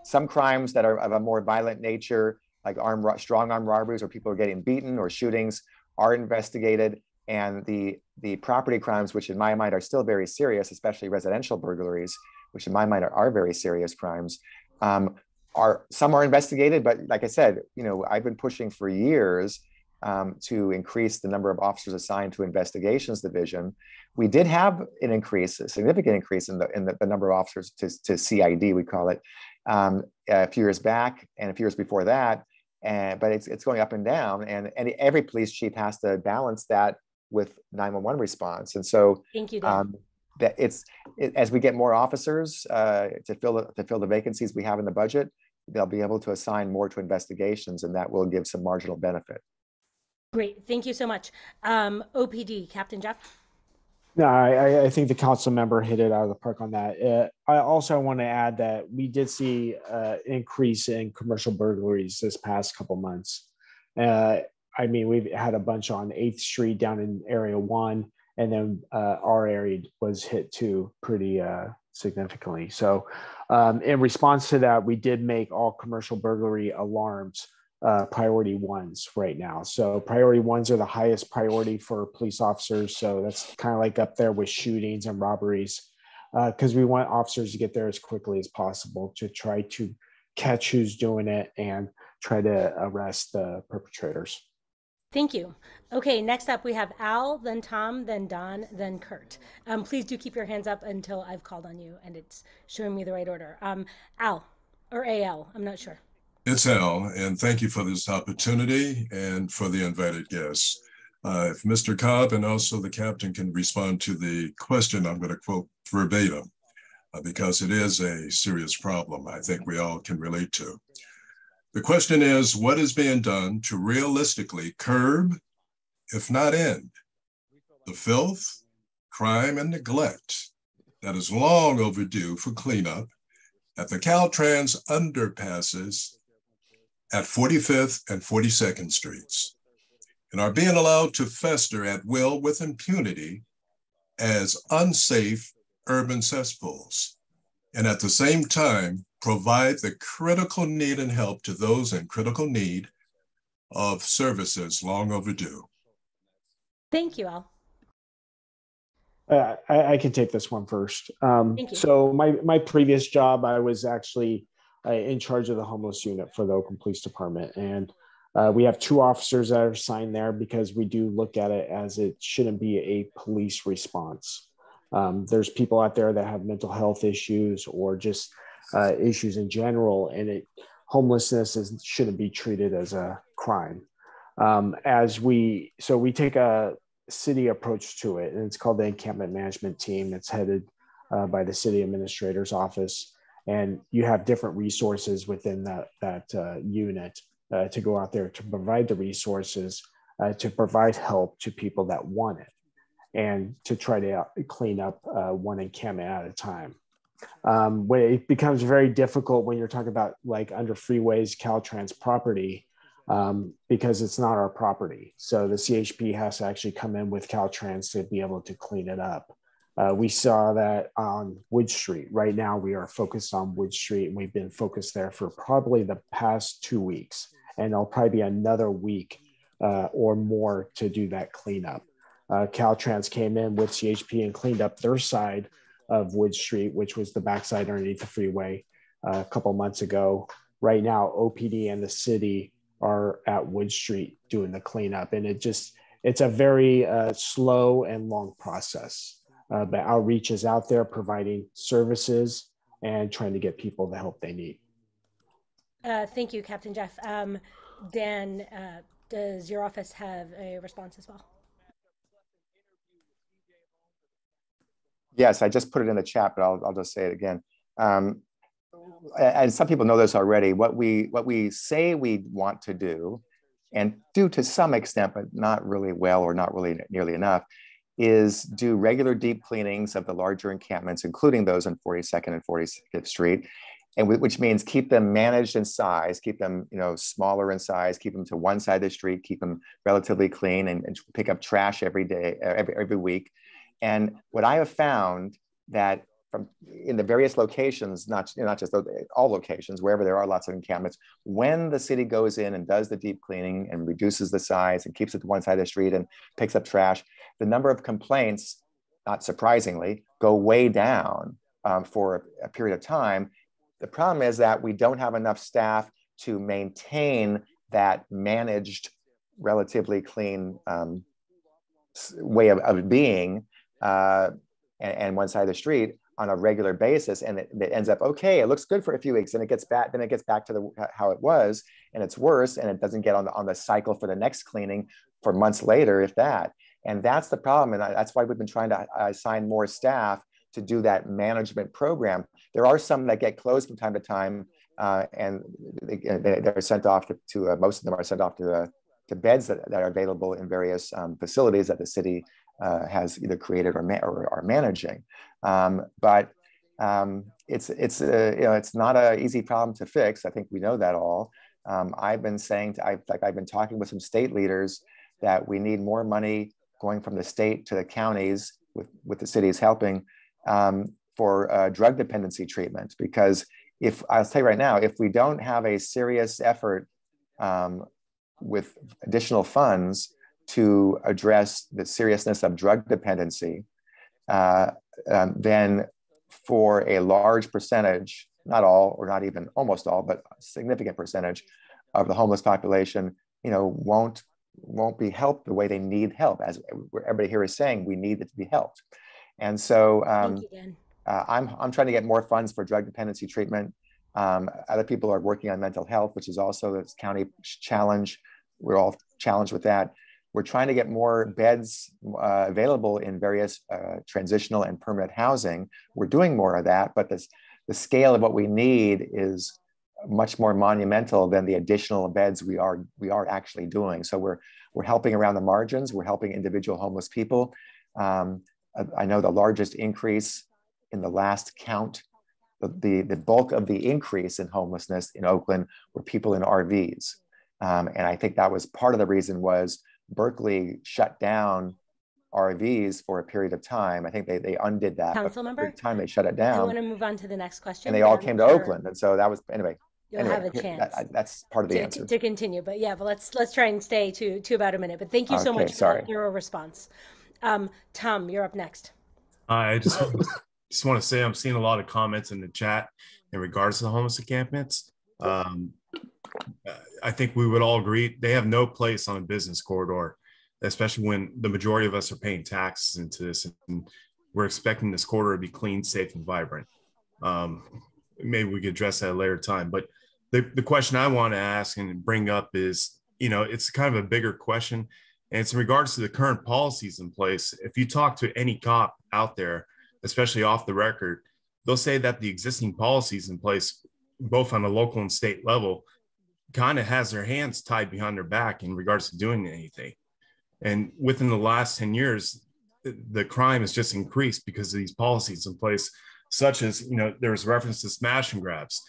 some crimes that are of a more violent nature, like strong arm robberies, or people are getting beaten, or shootings, are investigated. And the property crimes, which in my mind are still very serious, especially residential burglaries, which in my mind are very serious crimes, some are investigated. But like I said, I've been pushing for years to increase the number of officers assigned to investigations division. We did have an increase, a significant increase in the number of officers to CID, we call it, a few years back and a few years before that. But it's going up and down, and every police chief has to balance that with 911 response. And so thank you, Dan. As we get more officers to fill the vacancies we have in the budget, they'll be able to assign more to investigations, and that will give some marginal benefit. Great, thank you so much. OPD, Captain Jeff. No, I think the council member hit it out of the park on that. I also want to add that we did see an increase in commercial burglaries this past couple months. I mean, we've had a bunch on 8th Street down in Area 1, and then our area was hit too pretty significantly. So in response to that, we did make all commercial burglary alarms priority 1s right now. So priority 1s are the highest priority for police officers. So that's kind of like up there with shootings and robberies, because we want officers to get there as quickly as possible to try to catch who's doing it and try to arrest the perpetrators. Thank you. Okay, next up we have Al, then Tom, then Don, then Kurt. Please do keep your hands up until I've called on you and it's showing me the right order. Al, or AL, I'm not sure. It's Al, and thank you for this opportunity and for the invited guests. If Mr. Kalb and also the captain can respond to the question, I'm going to quote verbatim because it is a serious problem I think we all can relate to. The question is, what is being done to realistically curb, if not end, the filth, crime, and neglect that is long overdue for cleanup at the Caltrans underpasses at 45th and 42nd Streets, and are being allowed to fester at will with impunity as unsafe urban cesspools, and at the same time provide the critical need and help to those in critical need of services long overdue. Thank you, Al. I can take this one first. Thank you. So my previous job, I was actually in charge of the homeless unit for the Oakland Police Department. And we have 2 officers that are assigned there because we do look at it as it shouldn't be a police response. There's people out there that have mental health issues or just issues in general, and homelessness shouldn't be treated as a crime. So we take a city approach to it, and it's called the Encampment Management Team. It's headed by the city administrator's office, and you have different resources within that unit to go out there to provide the resources to provide help to people that want it. and to try to clean up one encampment at a time. When it becomes very difficult when you're talking about like under freeways, Caltrans property, because it's not our property. So the CHP has to actually come in with Caltrans to be able to clean it up. We saw that on Wood Street. Right now, we are focused on Wood Street, and we've been focused there for probably the past 2 weeks. And it'll probably be another week or more to do that cleanup. Caltrans came in with CHP and cleaned up their side of Wood Street, which was the backside underneath the freeway a couple months ago. Right now, OPD and the city are at Wood Street doing the cleanup. And it's a very slow and long process. But outreach is out there providing services and trying to get people the help they need. Thank you, Captain Jeff. Dan, does your office have a response as well? Yes, I just put it in the chat, but I'll just say it again. And some people know this already. What we say we want to do, and do to some extent, but not really well or not really nearly enough, is do regular deep cleanings of the larger encampments, including those on 42nd and 45th Street, and which means keep them managed in size, keep them smaller in size, keep them to one side of the street, keep them relatively clean, and pick up trash every day, every week. And what I have found that in the various locations, not just all locations, wherever there are lots of encampments, when the city goes in and does the deep cleaning and reduces the size and keeps it to one side of the street and picks up trash, the number of complaints, not surprisingly, go way down for a period of time. The problem is that we don't have enough staff to maintain that managed, relatively clean way of being and one side of the street on a regular basis, and it ends up okay. It looks good for a few weeks, and it gets back. Then it gets back to how it was, and it's worse, and it doesn't get on the cycle for the next cleaning for months later, if that. And that's the problem, and that's why we've been trying to assign more staff to do that management program. There are some that get closed from time to time, and they're sent off to most of them are sent off to beds that are available in various facilities that the city has either created or are managing. But it's not an easy problem to fix. I think we know that all. I've been saying, I've been talking with some state leaders that we need more money going from the state to the counties with the cities helping for drug dependency treatment. Because I'll tell you right now, if we don't have a serious effort with additional funds to address the seriousness of drug dependency, then for a large percentage, not all, or not even almost all, but a significant percentage of the homeless population, won't be helped the way they need help. As everybody here is saying, we need it to be helped. And so I'm trying to get more funds for drug dependency treatment. Other people are working on mental health, which is also this county challenge. We're all challenged with that. We're trying to get more beds available in various transitional and permanent housing. We're doing more of that, but the scale of what we need is much more monumental than the additional beds we are actually doing. So we're helping around the margins. We're helping individual homeless people. I know the largest increase in the last count, the bulk of the increase in homelessness in Oakland were people in RVs. And I think that was part of the reason was Berkeley shut down RVs for a period of time. I think they undid that. Council member? For the time they shut it down. I want to move on to the next question. And they all came to Oakland. And so that was, anyway. You'll have a chance. That's part of the answer. To continue. But yeah, but let's try and stay to about a minute. But thank you so much for that thorough response. Tom, you're up next. I just want to say I'm seeing a lot of comments in the chat in regards to the homeless encampments. I think we would all agree they have no place on a business corridor, especially when the majority of us are paying taxes into this, and we're expecting this corridor to be clean, safe, and vibrant. Maybe we could address that at a later time. But the question I want to ask and bring up is, it's kind of a bigger question, and it's in regards to the current policies in place. If you talk to any cop out there, especially off the record, they'll say that the existing policies in place, both on a local and state level, kind of has their hands tied behind their back in regards to doing anything. And within the last 10 years, the crime has just increased because of these policies in place, such as, there was reference to smash and grabs.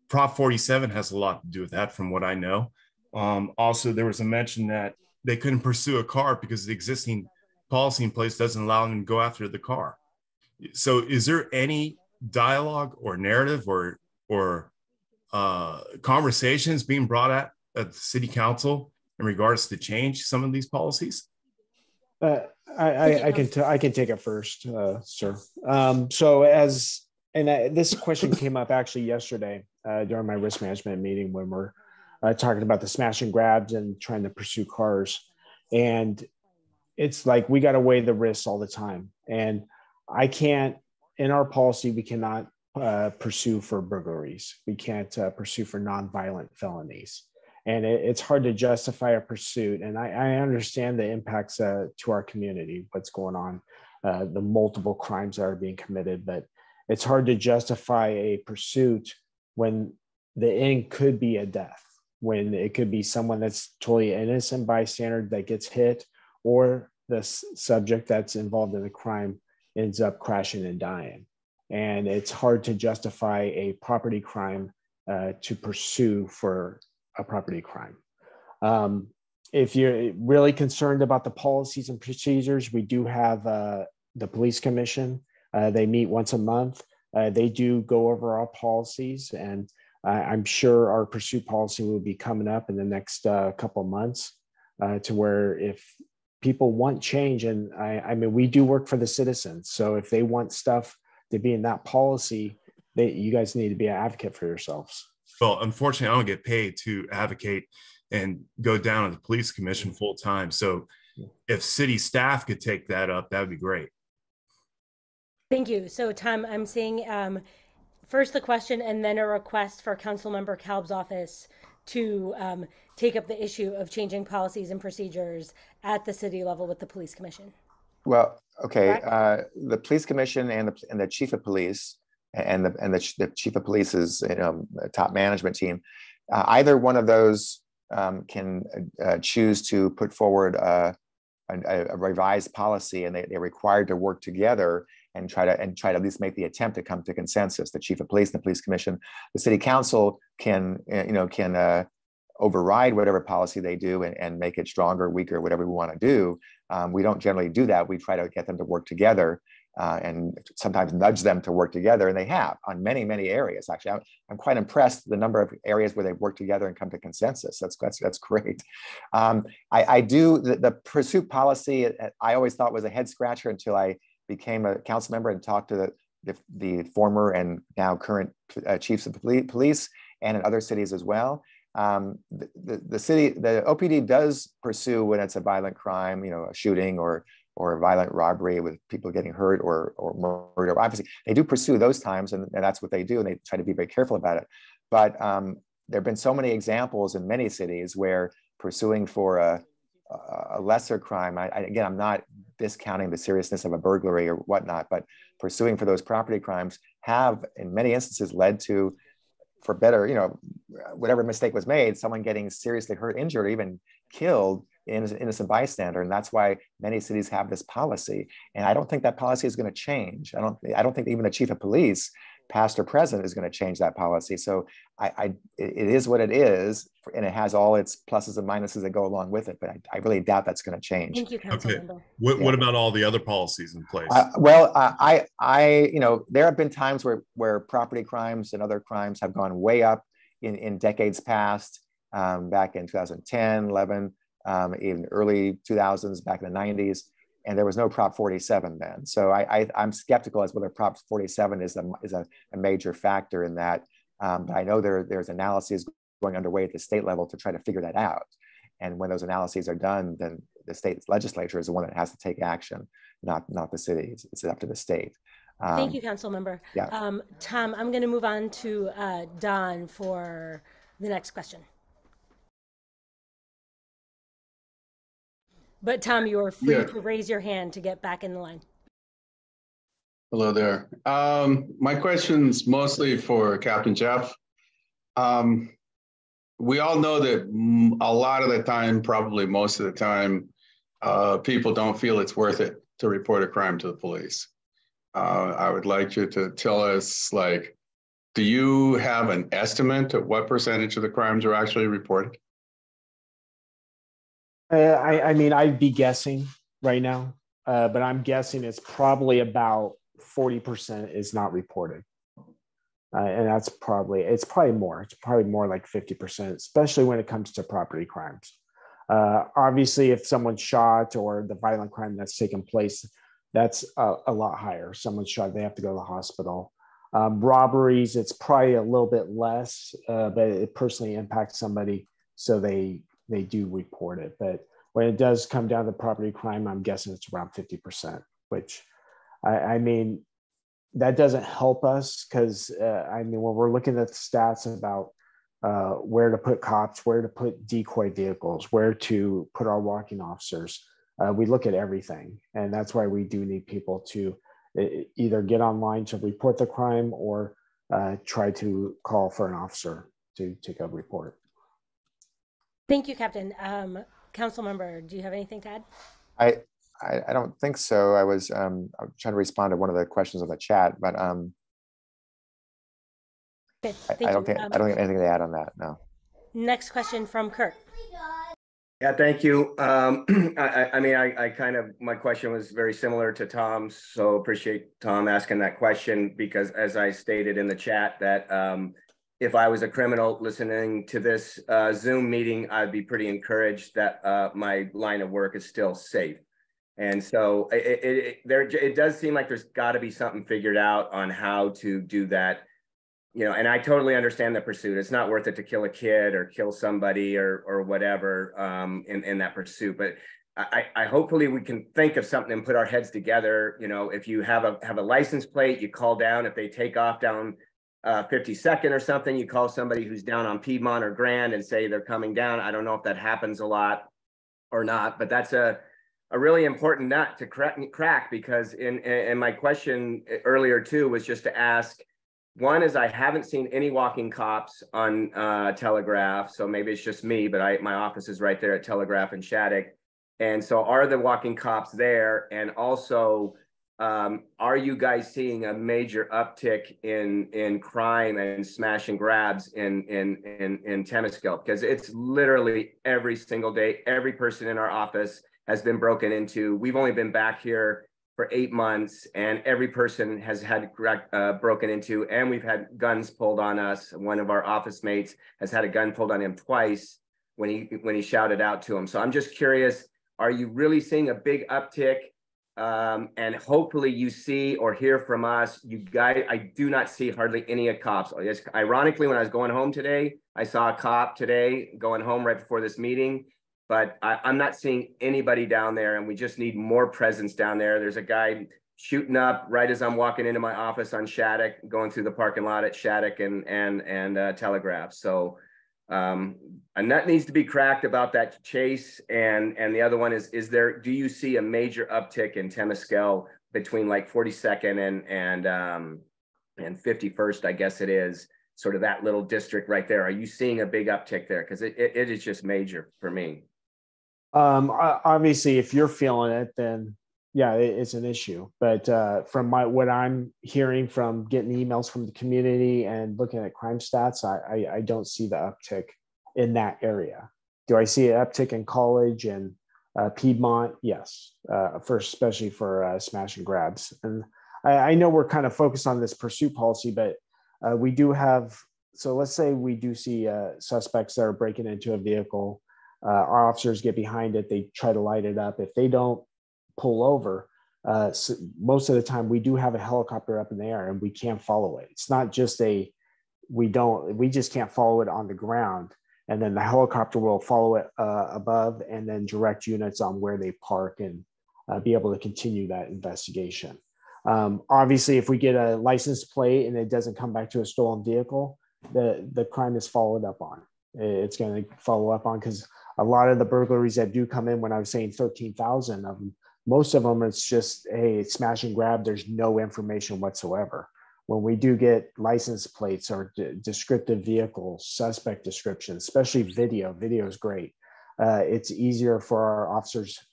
Prop 47 has a lot to do with that, from what I know. Also, there was a mention that they couldn't pursue a car because the existing policy in place doesn't allow them to go after the car. So is there any dialogue or narrative or conversations being brought at the city council in regards to change some of these policies? I can take it first, sir. This question came up actually yesterday during my risk management meeting when we're talking about the smash and grabs and trying to pursue cars. And it's like, we got to weigh the risks all the time. And in our policy, we cannot pursue for burglaries. We can't pursue for nonviolent felonies. And it's hard to justify a pursuit. And I understand the impacts to our community, what's going on, the multiple crimes that are being committed, but it's hard to justify a pursuit when the end could be a death, when it could be someone that's totally innocent bystander that gets hit, or the subject that's involved in the crime ends up crashing and dying. And it's hard to justify a property crime to pursue for a property crime. If you're really concerned about the policies and procedures, we do have the police commission. They meet once a month. They do go over our policies, and I'm sure our pursuit policy will be coming up in the next couple of months to where if people want change, and I mean, we do work for the citizens. So if they want stuff to be in that policy, you guys need to be an advocate for yourselves. Well, unfortunately, I don't get paid to advocate and go down to the police commission full time. So if city staff could take that up, that would be great. Thank you. So Tom, I'm seeing first the question and then a request for Councilmember Kalb's office to take up the issue of changing policies and procedures at the city level with the police commission. Well, okay. The police commission and the chief of police and the chief of police's top management team, either one of those can choose to put forward a revised policy, and they're required to work together and try to at least make the attempt to come to consensus. The chief of police and the police commission, the city council can override whatever policy they do and make it stronger, weaker, whatever we want to do. We don't generally do that. We try to get them to work together and sometimes nudge them to work together, and they have on many, many areas. Actually, I'm quite impressed the number of areas where they've worked together and come to consensus. That's great. I do the pursuit policy. I always thought was a head scratcher until I became a council member and talked to the former and now current chiefs of police and in other cities as well. The city, the OPD does pursue when it's a violent crime, a shooting or a violent robbery with people getting hurt or murder. Obviously, they do pursue those times, and that's what they do, and they try to be very careful about it. But there have been so many examples in many cities where pursuing for a lesser crime, again, I'm not discounting the seriousness of a burglary or whatnot, but pursuing for those property crimes have, in many instances, led to, for better, whatever mistake was made, someone getting seriously hurt, injured, or even killed, innocent bystander. And that's why many cities have this policy. And I don't think that policy is going to change. I don't think even the chief of police, past or present, is going to change that policy. So it is what it is, and it has all its pluses and minuses that go along with it. But I really doubt that's going to change. Thank you, Councilmember. Okay. What about all the other policies in place? There have been times where property crimes and other crimes have gone way up in decades past, back in 2010, 11, even early 2000s, back in the 90s. And there was no Prop 47 then. So I'm skeptical as whether Prop 47 is a major factor in that. But I know there's analyses going underway at the state level to try to figure that out. And when those analyses are done, then the state legislature is the one that has to take action, not the city. It's up to the state. Thank you, Councilmember. Yeah. Tom, I'm going to move on to Don for the next question. But Tom, you are free to raise your hand to get back in the line. Hello there. My question's mostly for Captain Jeff. We all know that a lot of the time, probably most of the time, people don't feel it's worth it to report a crime to the police. I would like you to tell us, like, do you have an estimate of what percentage of the crimes are actually reported? I mean, I'd be guessing right now, but I'm guessing it's probably about 40% is not reported. And it's probably more. It's probably more like 50%, especially when it comes to property crimes. Obviously, if someone's shot or the violent crime that's taken place, that's a lot higher. Someone's shot, they have to go to the hospital. Robberies, it's probably a little bit less, but it personally impacts somebody, so they do report it. But when it does come down to property crime, I'm guessing it's around 50%, which I mean, that doesn't help us because I mean, when we're looking at the stats about where to put cops, where to put decoy vehicles, where to put our walking officers, we look at everything. And that's why we do need people to either get online to report the crime or try to call for an officer to go report. Thank you, Captain. Council member, do you have anything to add? I don't think so. I was trying to respond to one of the questions on the chat, but I don't think anything to add on that. No. Next question from Kurt. Yeah, thank you. I mean, I kind of, my question was very similar to Tom's, so appreciate Tom asking that question, because as I stated in the chat that if I was a criminal listening to this Zoom meeting, I'd be pretty encouraged that my line of work is still safe. And so it does seem like there's got to be something figured out on how to do that. You know, and I totally understand the pursuit. It's not worth it to kill a kid or kill somebody or whatever in that pursuit. But I hopefully we can think of something and put our heads together. You know, if you have a license plate, you call down. If they take off down 52nd or something, you call somebody who's down on Piedmont or Grand and say they're coming down. I don't know if that happens a lot or not, but that's a really important nut to crack, because in my question earlier too was just to ask. One is I haven't seen any walking cops on Telegraph, so maybe it's just me, but my office is right there at Telegraph and Shattuck. And so are the walking cops there? And also, are you guys seeing a major uptick in crime and smash and grabs in Temescal? Because it's literally every single day, every person in our office has been broken into. We've only been back here for 8 months, and every person has had broken into, and we've had guns pulled on us. One of our office mates has had a gun pulled on him twice when he shouted out to him. So I'm just curious, are you really seeing a big uptick? And hopefully you see or hear from us. You guys, I do not see hardly any cops. Ironically, when I was going home today, I saw a cop today going home right before this meeting. But I'm not seeing anybody down there, and we just need more presence down there. There's a guy shooting up right as I'm walking into my office on Shattuck, going through the parking lot at Shattuck and Telegraph. So a nut needs to be cracked about that chase. And the other one is do you see a major uptick in Temescal between like 42nd and 51st, I guess it is, sort of that little district right there? Are you seeing a big uptick there? Because it is just major for me. Obviously, if you're feeling it, then yeah, it's an issue. But from what I'm hearing from getting emails from the community and looking at crime stats, I don't see the uptick in that area. Do I see an uptick in College and Piedmont? Yes, especially for smash and grabs. And I know we're kind of focused on this pursuit policy, but we do have. So let's say we do see suspects that are breaking into a vehicle. Our officers get behind it. They try to light it up. If they don't pull over, so most of the time we do have a helicopter up in the air and we can't follow it. It's not just we just can't follow it on the ground. And then the helicopter will follow it above and then direct units on where they park and be able to continue that investigation. Obviously, if we get a license plate and it doesn't come back to a stolen vehicle, the crime is followed up on. It's going to follow up on, because a lot of the burglaries that do come in, when I was saying 13,000 of them, most of them, it's just, hey, it's smash and grab. There's no information whatsoever. When we do get license plates or descriptive vehicles, suspect descriptions, especially video is great. It's easier for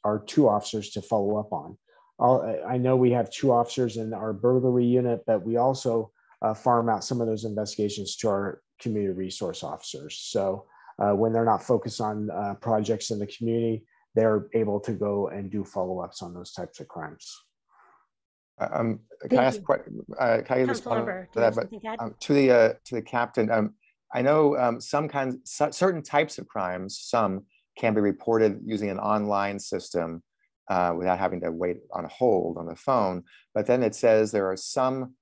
our two officers to follow up on. I know we have 2 officers in our burglary unit, but we also farm out some of those investigations to our community resource officers. So when they're not focused on projects in the community, they're able to go and do follow-ups on those types of crimes. Can I ask? Can I respond to that? But to the captain, I know certain types of crimes, some can be reported using an online system without having to wait on hold on the phone. But then it says there are some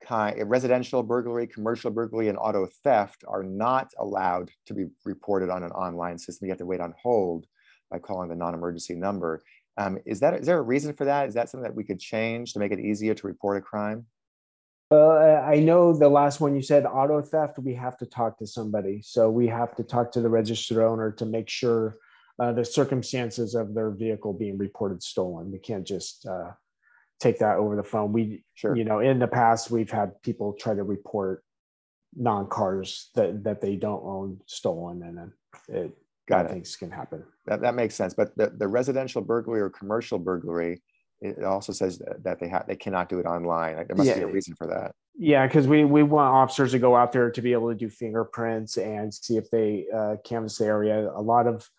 residential burglary, commercial burglary, and auto theft are not allowed to be reported on an online system. You have to wait on hold by calling the non-emergency number. Is there a reason for that? Is that something that we could change to make it easier to report a crime? I know the last one you said, auto theft, we have to talk to somebody. So we have to talk to the registered owner to make sure the circumstances of their vehicle being reported stolen. We can't just take that over the phone. You know, in the past, we've had people try to report non-cars that they don't own stolen, and then things can happen. That makes sense. But the residential burglary or commercial burglary, it also says that they cannot do it online. There must be a reason for that. Yeah, because we want officers to go out there to be able to do fingerprints and see if they canvass the area. A lot of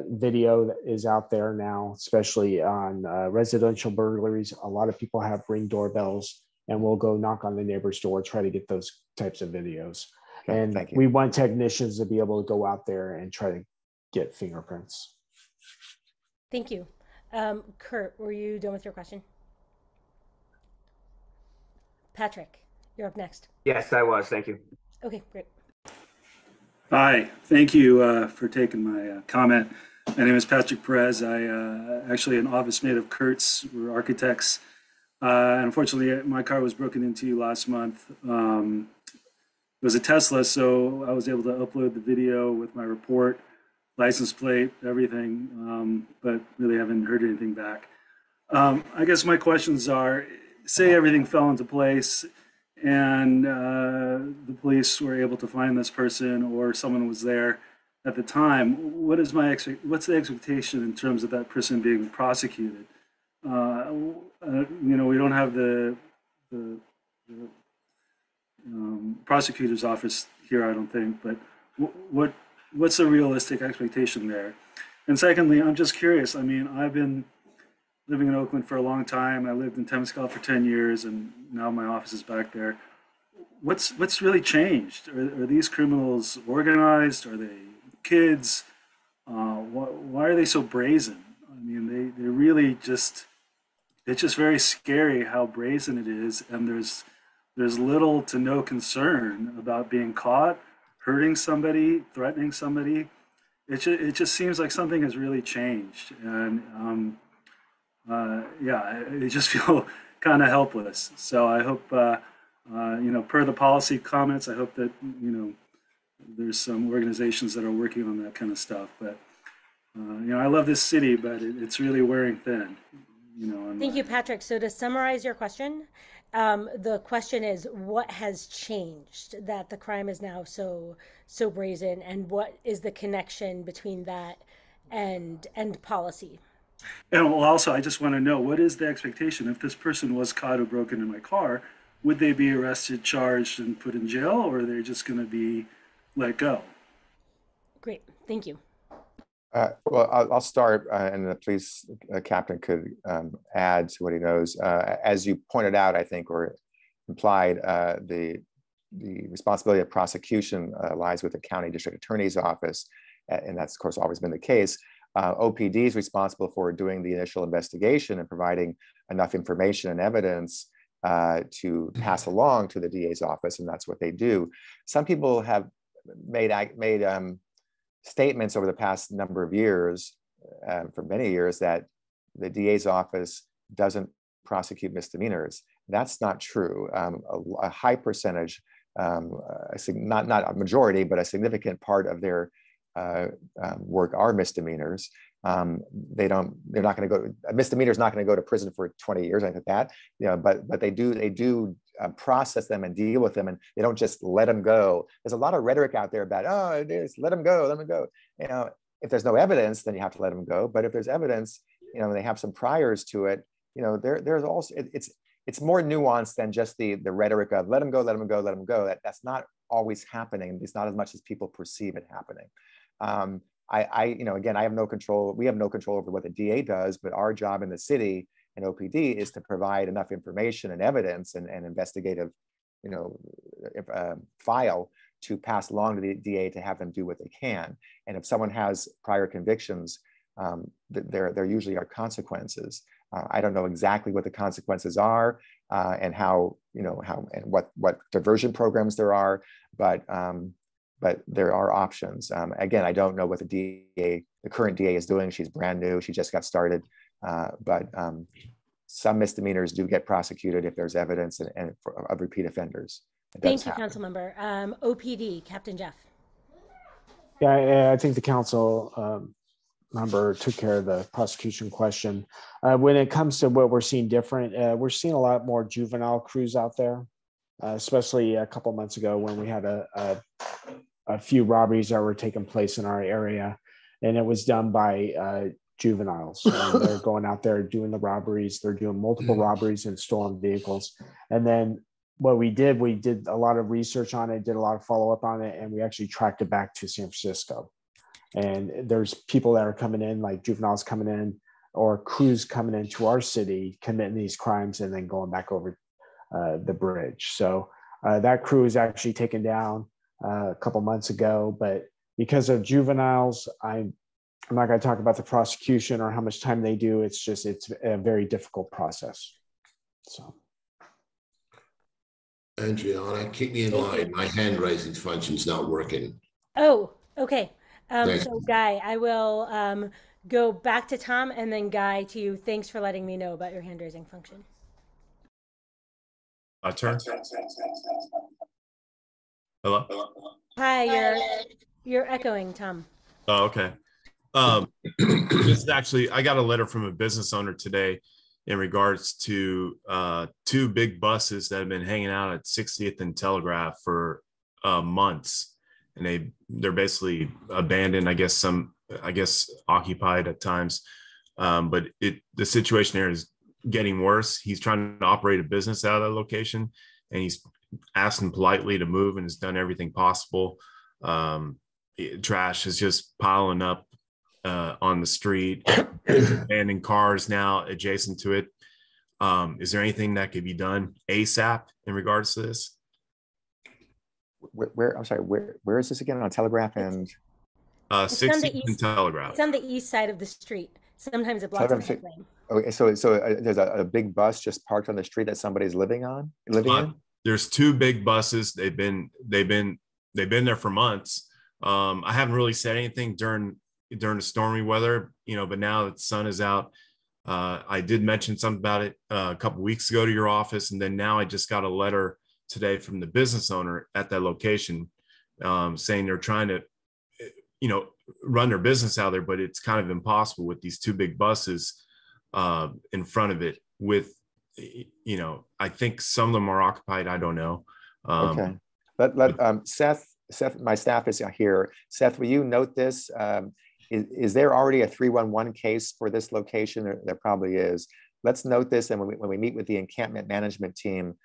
video that is out there now, especially on residential burglaries. A lot of people have Ring doorbells, and we'll go knock on the neighbor's door, try to get those types of videos. Okay, and we want technicians to be able to go out there and try to get fingerprints. Thank you. Kurt, were you done with your question? Patrick, you're up next. Yes, I was. Thank you. Okay, great. Hi, thank you for taking my comment. My name is Patrick Perez. I actually an office mate of Kurt's. We're architects. Unfortunately, my car was broken into last month. It was a Tesla, so I was able to upload the video with my report, license plate, everything, but really haven't heard anything back. I guess my questions are, say everything fell into place and the police were able to find this person or someone was there at the time, what's the expectation in terms of that person being prosecuted? You know, we don't have the prosecutor's office here, I don't think, but what's a realistic expectation there? And secondly, I'm just curious. I mean, I've been living in Oakland for a long time. I lived in Temescal for 10 years, and now my office is back there. What's really changed? Are these criminals organized? Are they kids? Why are they so brazen? I mean, they really just, it's just very scary how brazen it is, and there's little to no concern about being caught, hurting somebody, threatening somebody. It just seems like something has really changed, and yeah, I just feel kind of helpless. So I hope, you know, per the policy comments, I hope that, you know, there's some organizations that are working on that kind of stuff. But you know, I love this city, but it's really wearing thin. You know. Thank you, Patrick. So to summarize your question, the question is, what has changed that the crime is now so brazen, and what is the connection between that and policy? And also, I just want to know, what is the expectation if this person was caught or broken in my car? Would they be arrested, charged, and put in jail, or are they just going to be let go? Great, thank you. Well, I'll start, and the police captain could add to what he knows. As you pointed out, I think, or implied, the responsibility of prosecution lies with the county district attorney's office, and that's, of course, always been the case. OPD is responsible for doing the initial investigation and providing enough information and evidence to pass along to the DA's office, and that's what they do. Some people have made statements over the past number of years, for many years, that the DA's office doesn't prosecute misdemeanors. That's not true. A high percentage, not a majority, but a significant part of their work are misdemeanors. They're not going to go. A misdemeanor is not going to go to prison for 20 years, like that. You know, but they do process them and deal with them, and they don't just let them go. There's a lot of rhetoric out there about, oh, just let them go, let them go. You know, if there's no evidence, then you have to let them go. But if there's evidence, you know, they have some priors to it, you know, there's also, it's more nuanced than just the rhetoric of let them go, let them go, let them go. That's not always happening. It's not as much as people perceive it happening. You know, again, I have no control. We have no control over what the DA does, but our job in the city and OPD is to provide enough information and evidence and investigative, you know, file to pass along to the DA to have them do what they can. And if someone has prior convictions, there usually are consequences. I don't know exactly what the consequences are and how, you know, and what diversion programs there are, but there are options. Again, I don't know what the current DA is doing. She's brand new. She just got started, but some misdemeanors do get prosecuted if there's evidence of repeat offenders. Thank you, Councilmember. OPD, Captain Jeff. Yeah, I think the council member took care of the prosecution question. When it comes to what we're seeing different, we're seeing a lot more juvenile crews out there, especially a couple months ago when we had a few robberies that were taking place in our area, and it was done by juveniles. They're going out there doing the robberies. They're doing multiple robberies and stolen vehicles. And then what we did a lot of research on it, did a lot of follow-up on it, and we actually tracked it back to San Francisco. And there's people that are coming in, like juveniles coming in, or crews coming into our city, committing these crimes and then going back over the bridge. So that crew is actually taken down a couple months ago, but because of juveniles, I'm not going to talk about the prosecution or how much time they do. It's a very difficult process. So. Adriana, keep me in line. My hand raising function is not working. Oh, okay. So Guy, I will go back to Tom and then Guy to you. Thanks for letting me know about your hand raising function. My turn. Hello? Hi, you're echoing, Tom. Oh, okay. This is actually, I got a letter from a business owner today in regards to two big buses that have been hanging out at 60th and Telegraph for months, and they're basically abandoned. I guess occupied at times, but the situation there is getting worse. He's trying to operate a business out of that location, and he's asked them politely to move and has done everything possible. Trash is just piling up on the street, abandoned cars now adjacent to it. Is there anything that could be done ASAP in regards to this? I'm sorry, where is this again? On Telegraph and 60th and Telegraph. It's on the east side of the street. Sometimes it blocks the lane. Okay, so there's a big bus just parked on the street that somebody's living in? There's two big buses. They've been there for months. I haven't really said anything during the stormy weather, but now that the sun is out, I did mention something about it a couple weeks ago to your office, and then now I just got a letter today from the business owner at that location saying they're trying to run their business out there, but it's kind of impossible with these two big buses in front of it with I think some of them are occupied. I don't know. Okay. Let Seth, my staff is here. Seth, will you note this? Is there already a 311 case for this location? There probably is. Let's note this, and when we meet with the encampment management team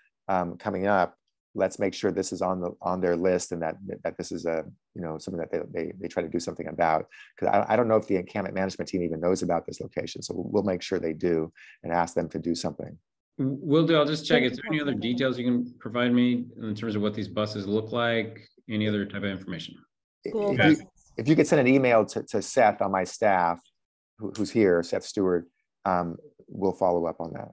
coming up, let's make sure this is on their list, and that this is something that they try to do something about. Because I don't know if the encampment management team even knows about this location, so we'll make sure they do and ask them to do something. Will do. I'll just check. Is there any other details you can provide me in terms of what these buses look like? Any other type of information? Cool. If you could send an email to Seth on my staff, who's here, Seth Stewart, we'll follow up on that.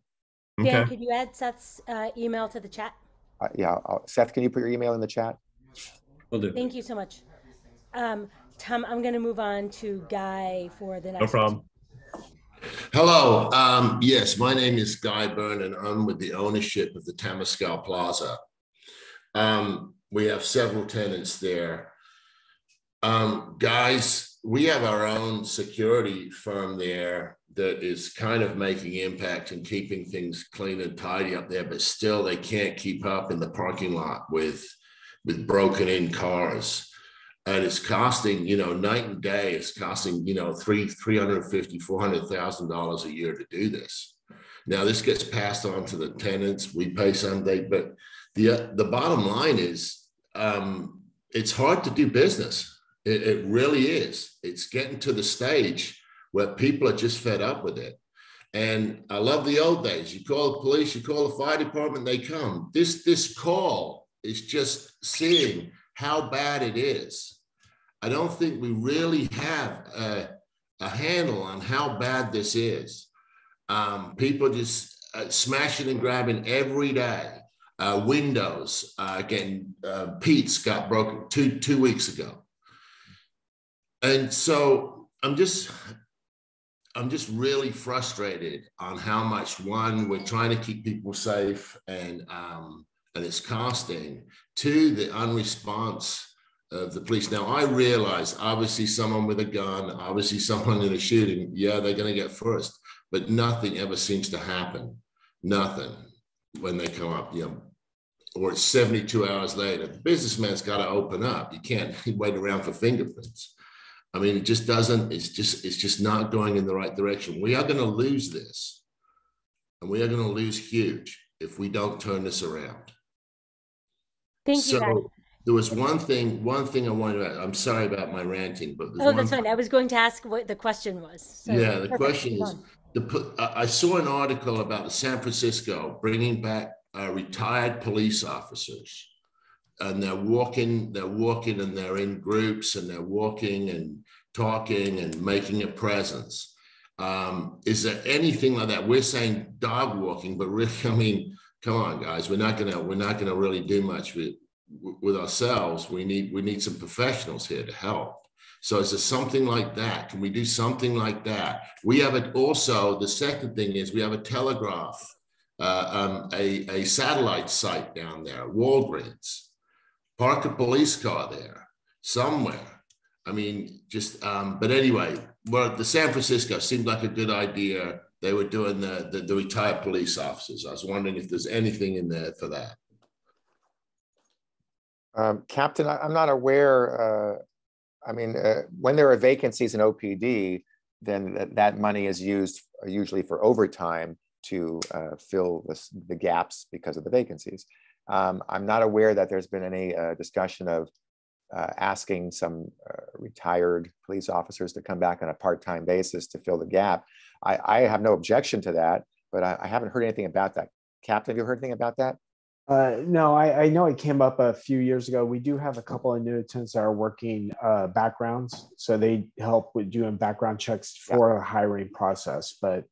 Dan, Okay. could you add Seth's email to the chat? Yeah, Seth, can you put your email in the chat? Will do. Thank you so much. Tom, I'm going to move on to Guy for the next. No problem. Hello. Yes, my name is Guy Byrne, and I'm with the ownership of the Temescal Plaza. We have several tenants there. Guys, we have our own security firm there that is kind of making impact and keeping things clean and tidy up there, but still they can't keep up in the parking lot with broken in cars. And it's costing, night and day, it's costing, $350,000, $400,000 a year to do this. Now this gets passed on to the tenants. We pay someday, but the bottom line is it's hard to do business. It really is. It's getting to the stage where people are just fed up with it. And I love the old days. You call the police, you call the fire department, they come. This call is just seeing how bad it is. I don't think we really have a handle on how bad this is. People just smashing and grabbing every day. Windows, again, Pete's got broken two weeks ago. And so I'm just really frustrated on how much, one, we're trying to keep people safe and it's costing, two, the unresponse of the police. Now, I realize, obviously, someone with a gun, obviously, someone in a shooting, yeah, they're going to get first, but nothing ever seems to happen. Nothing when they come up, or it's 72 hours later. The businessman's got to open up. You can't wait around for fingerprints. I mean, it just doesn't, it's just not going in the right direction. We are going to lose this, and we are going to lose huge if we don't turn this around. Thank you, guys. There was one thing I wanted to add. I'm sorry about my ranting, but that's fine. I was going to ask what the question was. So yeah, the question is, I saw an article about San Francisco bringing back retired police officers, and they're walking and they're in groups and they're walking and talking and making a presence. Is there anything like that? We're saying dog walking, but really, I mean, come on, guys, we're not gonna really do much with ourselves. We need some professionals here to help. So is there something like that? Can we do something like that? We have it also. The second thing is we have a telegraph, a satellite site down there, Walgreens. Park a police car there somewhere. I mean, just, but anyway, well, the San Francisco seemed like a good idea. They were doing the retired police officers. I was wondering if there's anything in there for that. Captain, I'm not aware. I mean, when there are vacancies in OPD, then that money is used usually for overtime to fill the gaps because of the vacancies. I'm not aware that there's been any discussion of asking some retired police officers to come back on a part-time basis to fill the gap. I have no objection to that, but I haven't heard anything about that. Captain, have you heard anything about that? No, I know it came up a few years ago. We do have a couple of annuitants that are working backgrounds, so they help with doing background checks for a hiring process. But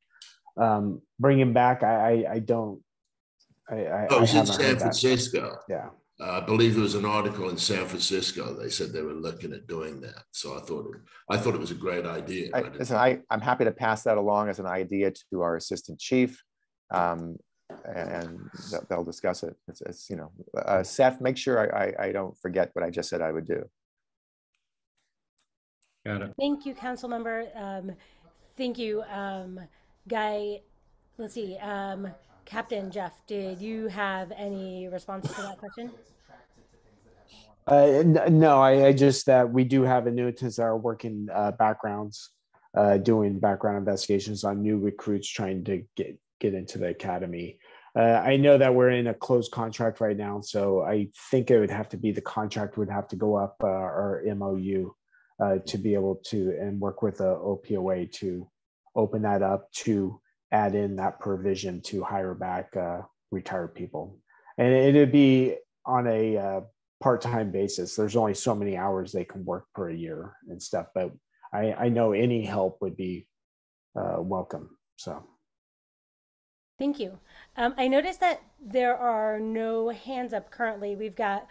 bringing back, I don't. Oh, it's in San Francisco. Yeah. I believe there was an article in San Francisco. They said they were looking at doing that. So I thought it was a great idea. Listen, I'm happy to pass that along as an idea to our assistant chief. And they'll discuss it. It's Seth, make sure I don't forget what I just said I would do. Got it. Thank you, council member. Thank you, Guy. Let's see, Captain Jeff, did you have any response to that question? No, I just that we do have annuitants that are working backgrounds, doing background investigations on new recruits trying to get into the academy. I know that we're in a closed contract right now, so I think it would have to be the contract would have to go up our MOU to be able to and work with the OPOA to open that up to add in that provision to hire back retired people. And it'd be on a part-time basis. There's only so many hours they can work per year and stuff, but I know any help would be welcome, so. Thank you. I noticed that there are no hands up currently. We've got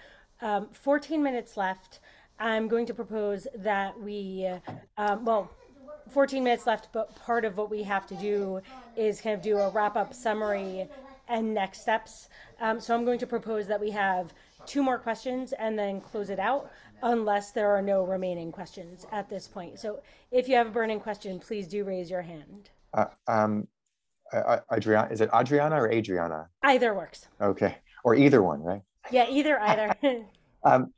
14 minutes left. I'm going to propose that we, 14 minutes left, but part of what we have to do is kind of do a wrap-up summary and next steps. So I'm going to propose that we have 2 more questions and then close it out unless there are no remaining questions at this point. So if you have a burning question, please do raise your hand. Adriana, is it Adriana or Adriana? Either works. Okay, or either one, right? Yeah, either.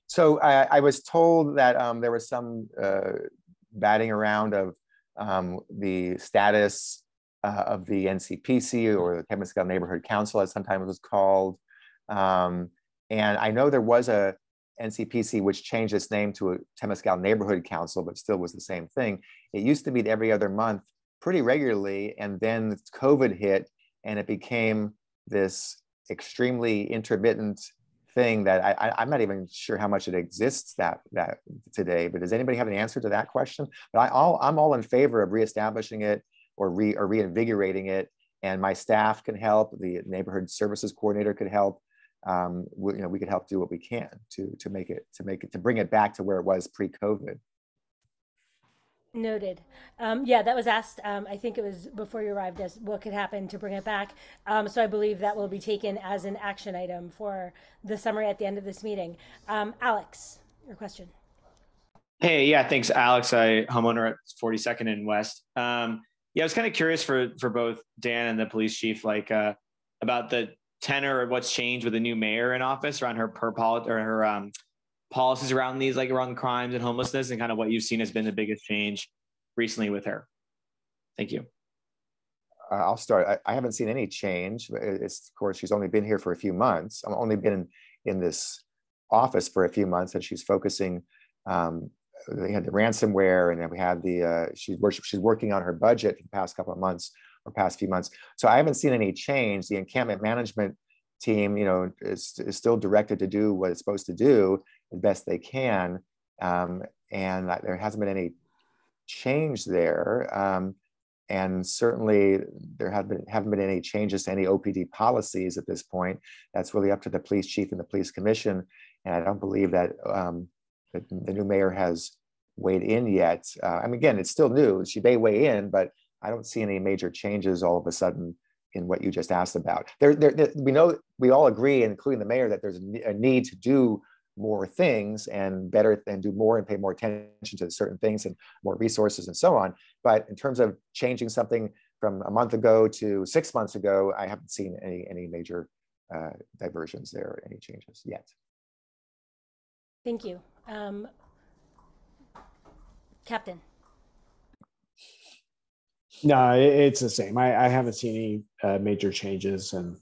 So I was told that there was some batting around of the status of the NCPC, or the Temescal Neighborhood Council, as sometimes it was called. And I know there was a NCPC which changed its name to a Temescal Neighborhood Council, but still was the same thing. It used to meet every other month pretty regularly, and then COVID hit, and it became this extremely intermittent thing that I'm not even sure how much it exists that today. But does anybody have an answer to that question? But I'm all in favor of reestablishing it or reinvigorating it, and my staff can help. The neighborhood services coordinator could help. We could help do what we can to bring it back to where it was pre-COVID. Noted. Yeah, that was asked. I think it was before you arrived, as what could happen to bring it back. So I believe that will be taken as an action item for the summary at the end of this meeting. Alex, your question. Hey, yeah, thanks, Alex. Homeowner at 42nd and West. Yeah, I was kind of curious for both Dan and the police chief, like about the tenor of what's changed with the new mayor in office around her policies around these, like around crimes and homelessness, and kind of what you've seen has been the biggest change recently with her. Thank you. I'll start. I haven't seen any change. It's, of course, she's only been here for a few months. I've only been in this office for a few months, and she's focusing. They had the ransomware, and then we had she's working on her budget for the past couple of months or past few months. So I haven't seen any change. The encampment management team, is still directed to do what it's supposed to do the best they can, and there hasn't been any change there. And certainly there haven't been any changes to any OPD policies at this point. That's really up to the police chief and the police commission. And I don't believe that the new mayor has weighed in yet. Again, it's still new. She may weigh in, but I don't see any major changes all of a sudden in what you just asked about. We all agree, including the mayor, that there's a need to do more things and better, and do more and pay more attention to certain things and more resources and so on. But in terms of changing something from a month ago to 6 months ago, I haven't seen any major diversions there, any changes yet. Thank you. Captain. No, it's the same. I haven't seen any major changes. And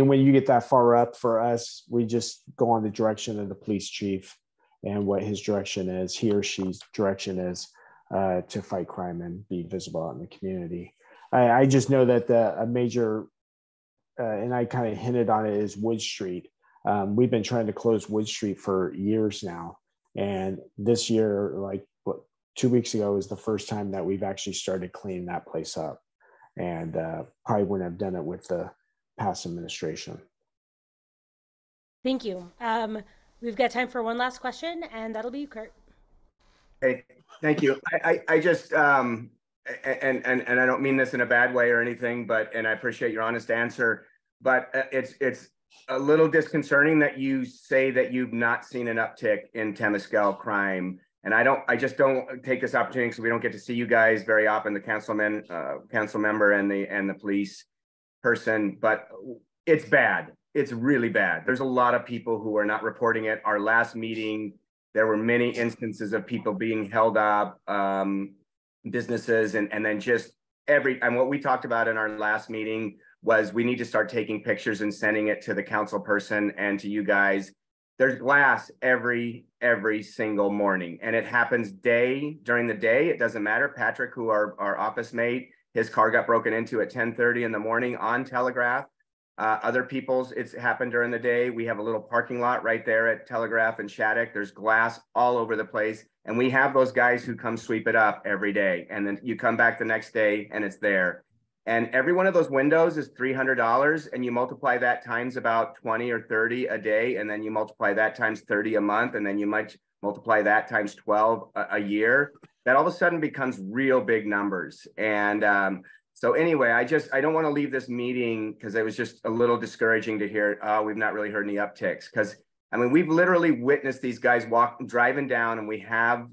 when you get that far up for us, we just go on the direction of the police chief and what his direction is, he or she's direction is to fight crime and be visible out in the community. I just know that a major, and I kind of hinted on it, is Wood Street. We've been trying to close Wood Street for years now. And this year, 2 weeks ago, is the first time that we've actually started cleaning that place up. And probably wouldn't have done it with the past administration. Thank you. We've got time for one last question, and that'll be you, Kurt. Hey, thank you. I just, and I don't mean this in a bad way or anything, and I appreciate your honest answer, but it's a little disconcerting that you say that you've not seen an uptick in Temescal crime. And I just don't take this opportunity because we don't get to see you guys very often, the council member and the police person, but it's bad. It's really bad. There's a lot of people who are not reporting it. Our last meeting, there were many instances of people being held up, businesses, and then just and what we talked about in our last meeting was we need to start taking pictures and sending it to the council person and to you guys. There's glass every single morning, and it happens during the day. It doesn't matter. Patrick, who our office mate, his car got broken into at 10:30 in the morning on Telegraph. Other people's, it's happened during the day. We have a little parking lot right there at Telegraph and Shattuck. There's glass all over the place, and we have those guys who come sweep it up every day. And then you come back the next day and it's there. And every one of those windows is $300, and you multiply that times about 20 or 30 a day, and then you multiply that times 30 a month, and then you might multiply that times 12 a year. That all of a sudden becomes real big numbers. And so anyway, I don't want to leave this meeting because it was just a little discouraging to hear, we've not really heard any upticks. Because we've literally witnessed these guys driving down, and we have,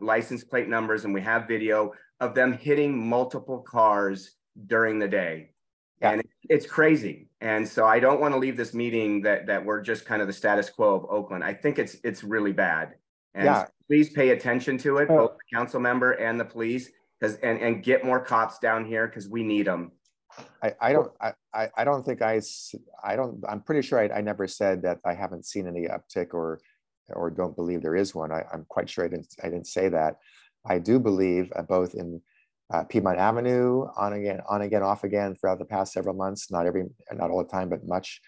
license plate numbers, and we have video of them hitting multiple cars during the day. Yeah. And it's crazy. And so I don't want to leave this meeting that we're just kind of the status quo of Oakland. I think it's really bad. And yeah, please pay attention to it, both the council member and the police. and get more cops down here because we need them. I'm pretty sure I never said that I haven't seen any uptick or don't believe there is one. I'm quite sure I didn't say that. I do believe both in Piedmont Avenue, on again, off again throughout the past several months, not all the time, but much.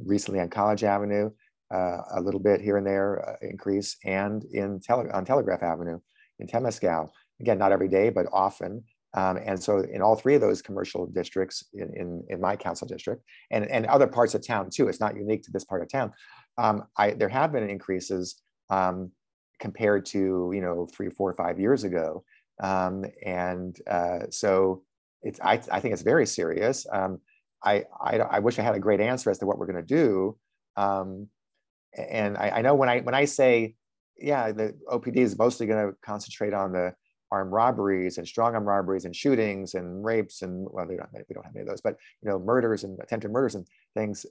Recently on College Avenue, a little bit here and there increase, and on Telegraph Avenue in Temescal. Again, not every day, but often. And so in all three of those commercial districts in my council district and other parts of town too, it's not unique to this part of town. There have been increases compared to 3, 4, 5 years ago. So I think it's very serious. I wish I had a great answer as to what we're going to do. And I know when I say, yeah, the OPD is mostly going to concentrate on the armed robberies and strong arm robberies and shootings and rapes and, well, we don't have any of those, but murders and attempted murders and things.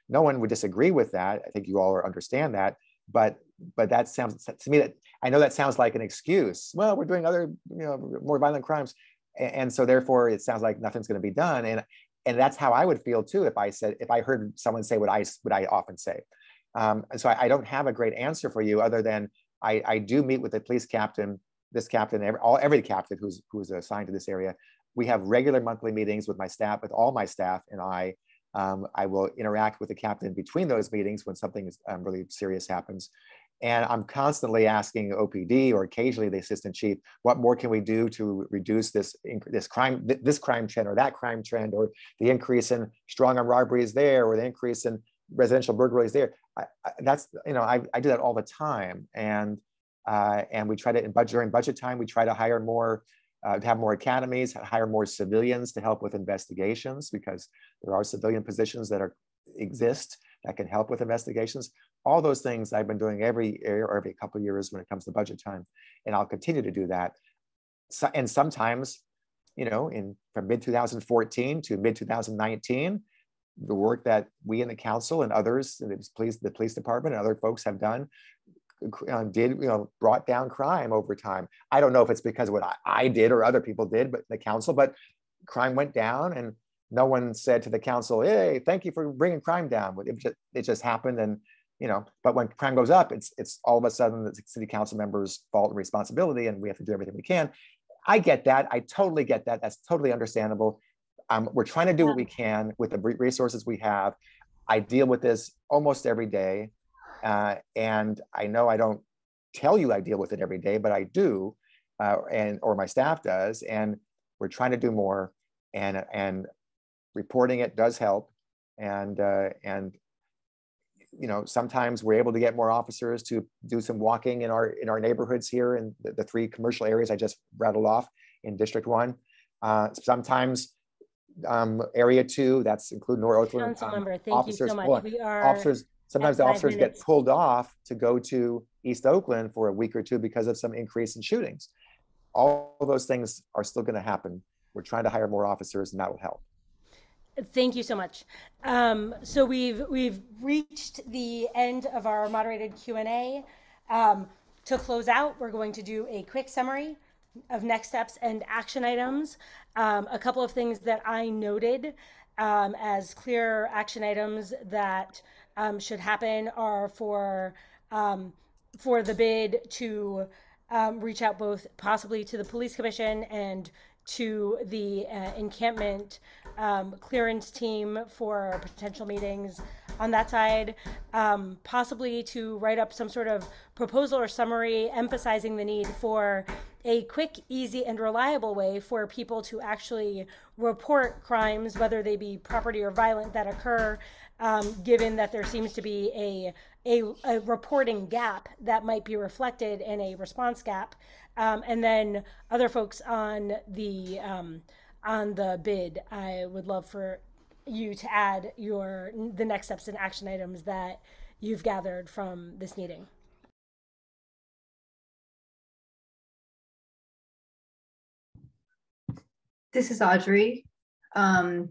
No one would disagree with that. I think you all understand that, but that sounds to me, that I know that sounds like an excuse. Well, we're doing other more violent crimes, and so therefore it sounds like nothing's going to be done. And that's how I would feel too if I heard someone say what I often say. So I don't have a great answer for you other than I do meet with the police captain, this captain, every captain who's assigned to this area. We have regular monthly meetings with my staff, with all my staff, and I will interact with the captain between those meetings when something really serious happens. And I'm constantly asking OPD or occasionally the assistant chief, what more can we do to reduce this crime trend or that crime trend, or the increase in strong arm robberies there, or the increase in residential burglaries there. I do that all the time. And we try to, during budget time, we try to hire more, have more academies, hire more civilians to help with investigations, because there are civilian positions that exist that can help with investigations. All those things I've been doing every couple of years when it comes to budget time, and I'll continue to do that. So, and sometimes, from mid-2014 to mid-2019, the work that we in the council and others, the police department and other folks have done, brought down crime over time. I don't know if it's because of what I did or other people did, but the council, but crime went down, and no one said to the council, "Hey, thank you for bringing crime down." It just happened, and but when crime goes up, it's all of a sudden the city council members' fault and responsibility, and we have to do everything we can. I get that. I totally get that. That's totally understandable. We're trying to do what we can with the resources we have. I deal with this almost every day. And I know I don't tell you I deal with it every day, but I do, or my staff does. And we're trying to do more, and reporting it does help. And sometimes we're able to get more officers to do some walking in our neighborhoods here in the 3 commercial areas I just rattled off in District 1. Sometimes Area 2, that's including North Oakland. Councilmember, thank officers, you so much. Sometimes the officers get pulled off to go to East Oakland for a week or two because of some increase in shootings. All of those things are still going to happen. We're trying to hire more officers, and that will help. Thank you so much. So we've reached the end of our moderated Q&A. To close out, we're going to do a quick summary of next steps and action items. A couple of things that I noted as clear action items that should happen are for the bid to reach out both possibly to the police commission and to the encampment clearance team for potential meetings on that side, possibly to write up some sort of proposal or summary emphasizing the need for a quick, easy, and reliable way for people to actually report crimes, whether they be property or violent, that occur, given that there seems to be a reporting gap that might be reflected in a response gap. And then other folks on the bid, I would love for you to add the next steps and action items that you've gathered from this meeting. This is Audrey. I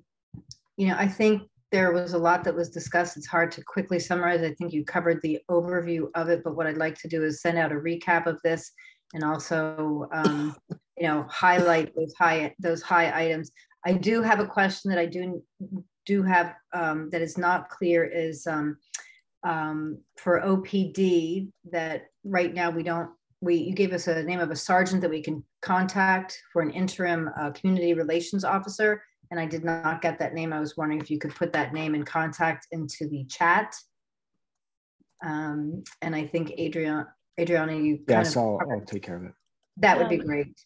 think there was a lot that was discussed. It's hard to quickly summarize. I think you covered the overview of it, but what I'd like to do is send out a recap of this and also, you know, highlight those high items. I do have a question that I do have that is not clear is for OPD, that right now you gave us a name of a sergeant that we can contact for an interim community relations officer, and I did not get that name. I was wondering if you could put that name and contact into the chat. And I think Adriana, you yes, I'll take care of it. That would be great.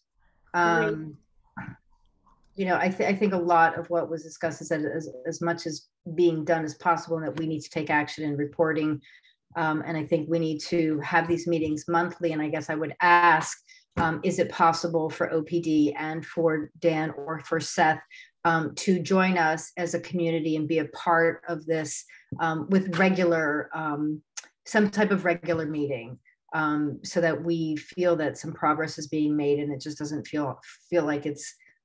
You know, I think a lot of what was discussed is that as much as being done as possible, and that we need to take action in reporting. And I think we need to have these meetings monthly. And I guess I would ask, is it possible for OPD and for Dan or for Seth to join us as a community and be a part of this with regular, some type of regular meeting, so that we feel that some progress is being made, and it just doesn't feel like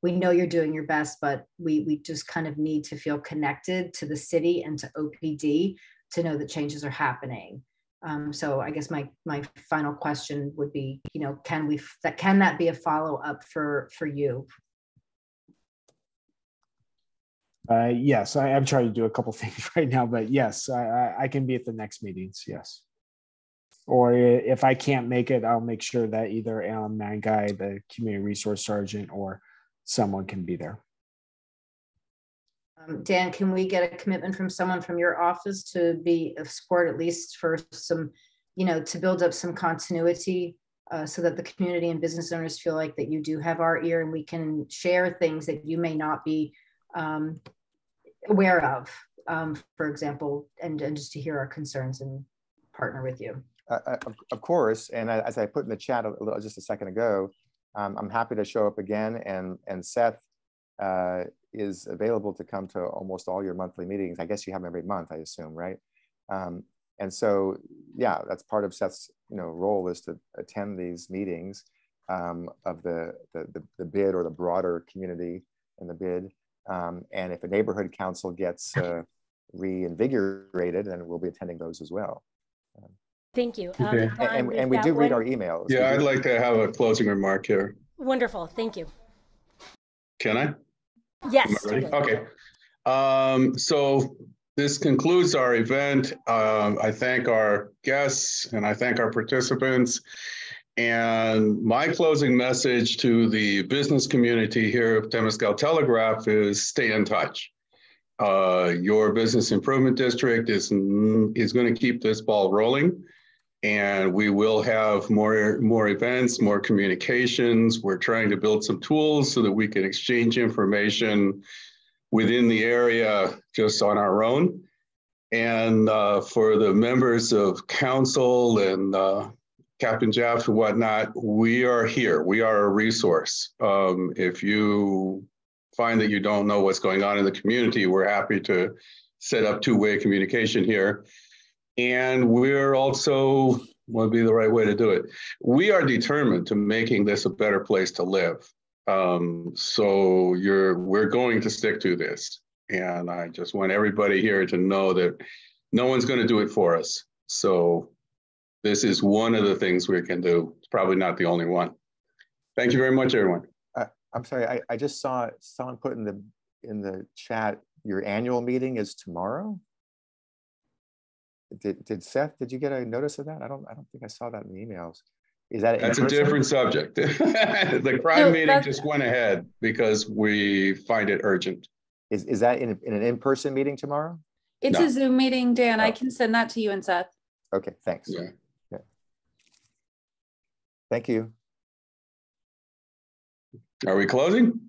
we know you're doing your best, but we just kind of need to feel connected to the city and to OPD to know that changes are happening. So I guess my final question would be, you know, can that be a follow-up for you? Yes, I'm trying to do a couple things right now, but yes, I can be at the next meetings. Yes. Or if I can't make it, I'll make sure that either Alan Manguy, the community resource sergeant, or someone can be there. Dan, can we get a commitment from someone from your office to be of support, at least for some, you know, to build up some continuity so that the community and business owners feel like that you do have our ear, and we can share things that you may not be aware of, for example, and just to hear our concerns and partner with you. Of course, and as I put in the chat just a second ago, I'm happy to show up again, and Seth is available to come to almost all your monthly meetings. I guess you have them every month, I assume, right? And so, yeah, that's part of Seth's role, is to attend these meetings of the BID, or the broader community in the BID. And if a neighborhood council gets reinvigorated, then we'll be attending those as well. Thank you. Okay. And we do read our emails. Yeah, I'd like to have a closing remark here. Wonderful. Thank you. Can I? Yes. Am I ready? Okay. So this concludes our event. I thank our guests and I thank our participants. And my closing message to the business community here at Temescal Telegraph is stay in touch. Your business improvement district is going to keep this ball rolling, and we will have more events, more communications. We're trying to build some tools so that we can exchange information within the area just on our own. And for the members of council and Captain Jeff and whatnot, we are here. We are a resource. If you find that you don't know what's going on in the community, we're happy to set up two-way communication here. And we're also, what would be the right way to do it? We are determined to making this a better place to live. So we're going to stick to this. And I just want everybody here to know that no one's going to do it for us. So this is one of the things we can do. It's probably not the only one. Thank you very much, everyone. I'm sorry, I just saw someone put in the chat, your annual meeting is tomorrow? Did Seth, did you get a notice of that? I don't think I saw that in the emails. Is that That's a different subject. The crime meeting just went ahead because we find it urgent. Is that in an in-person meeting tomorrow? It's a Zoom meeting, Dan. I can send that to you and Seth. Okay, thanks. Yeah. Thank you. Are we closing?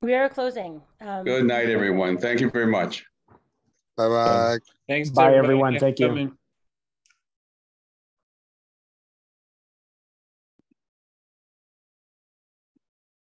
We are closing. Good night, everyone. Thank you very much. Bye-bye. Thanks. Bye, everyone. Thank you.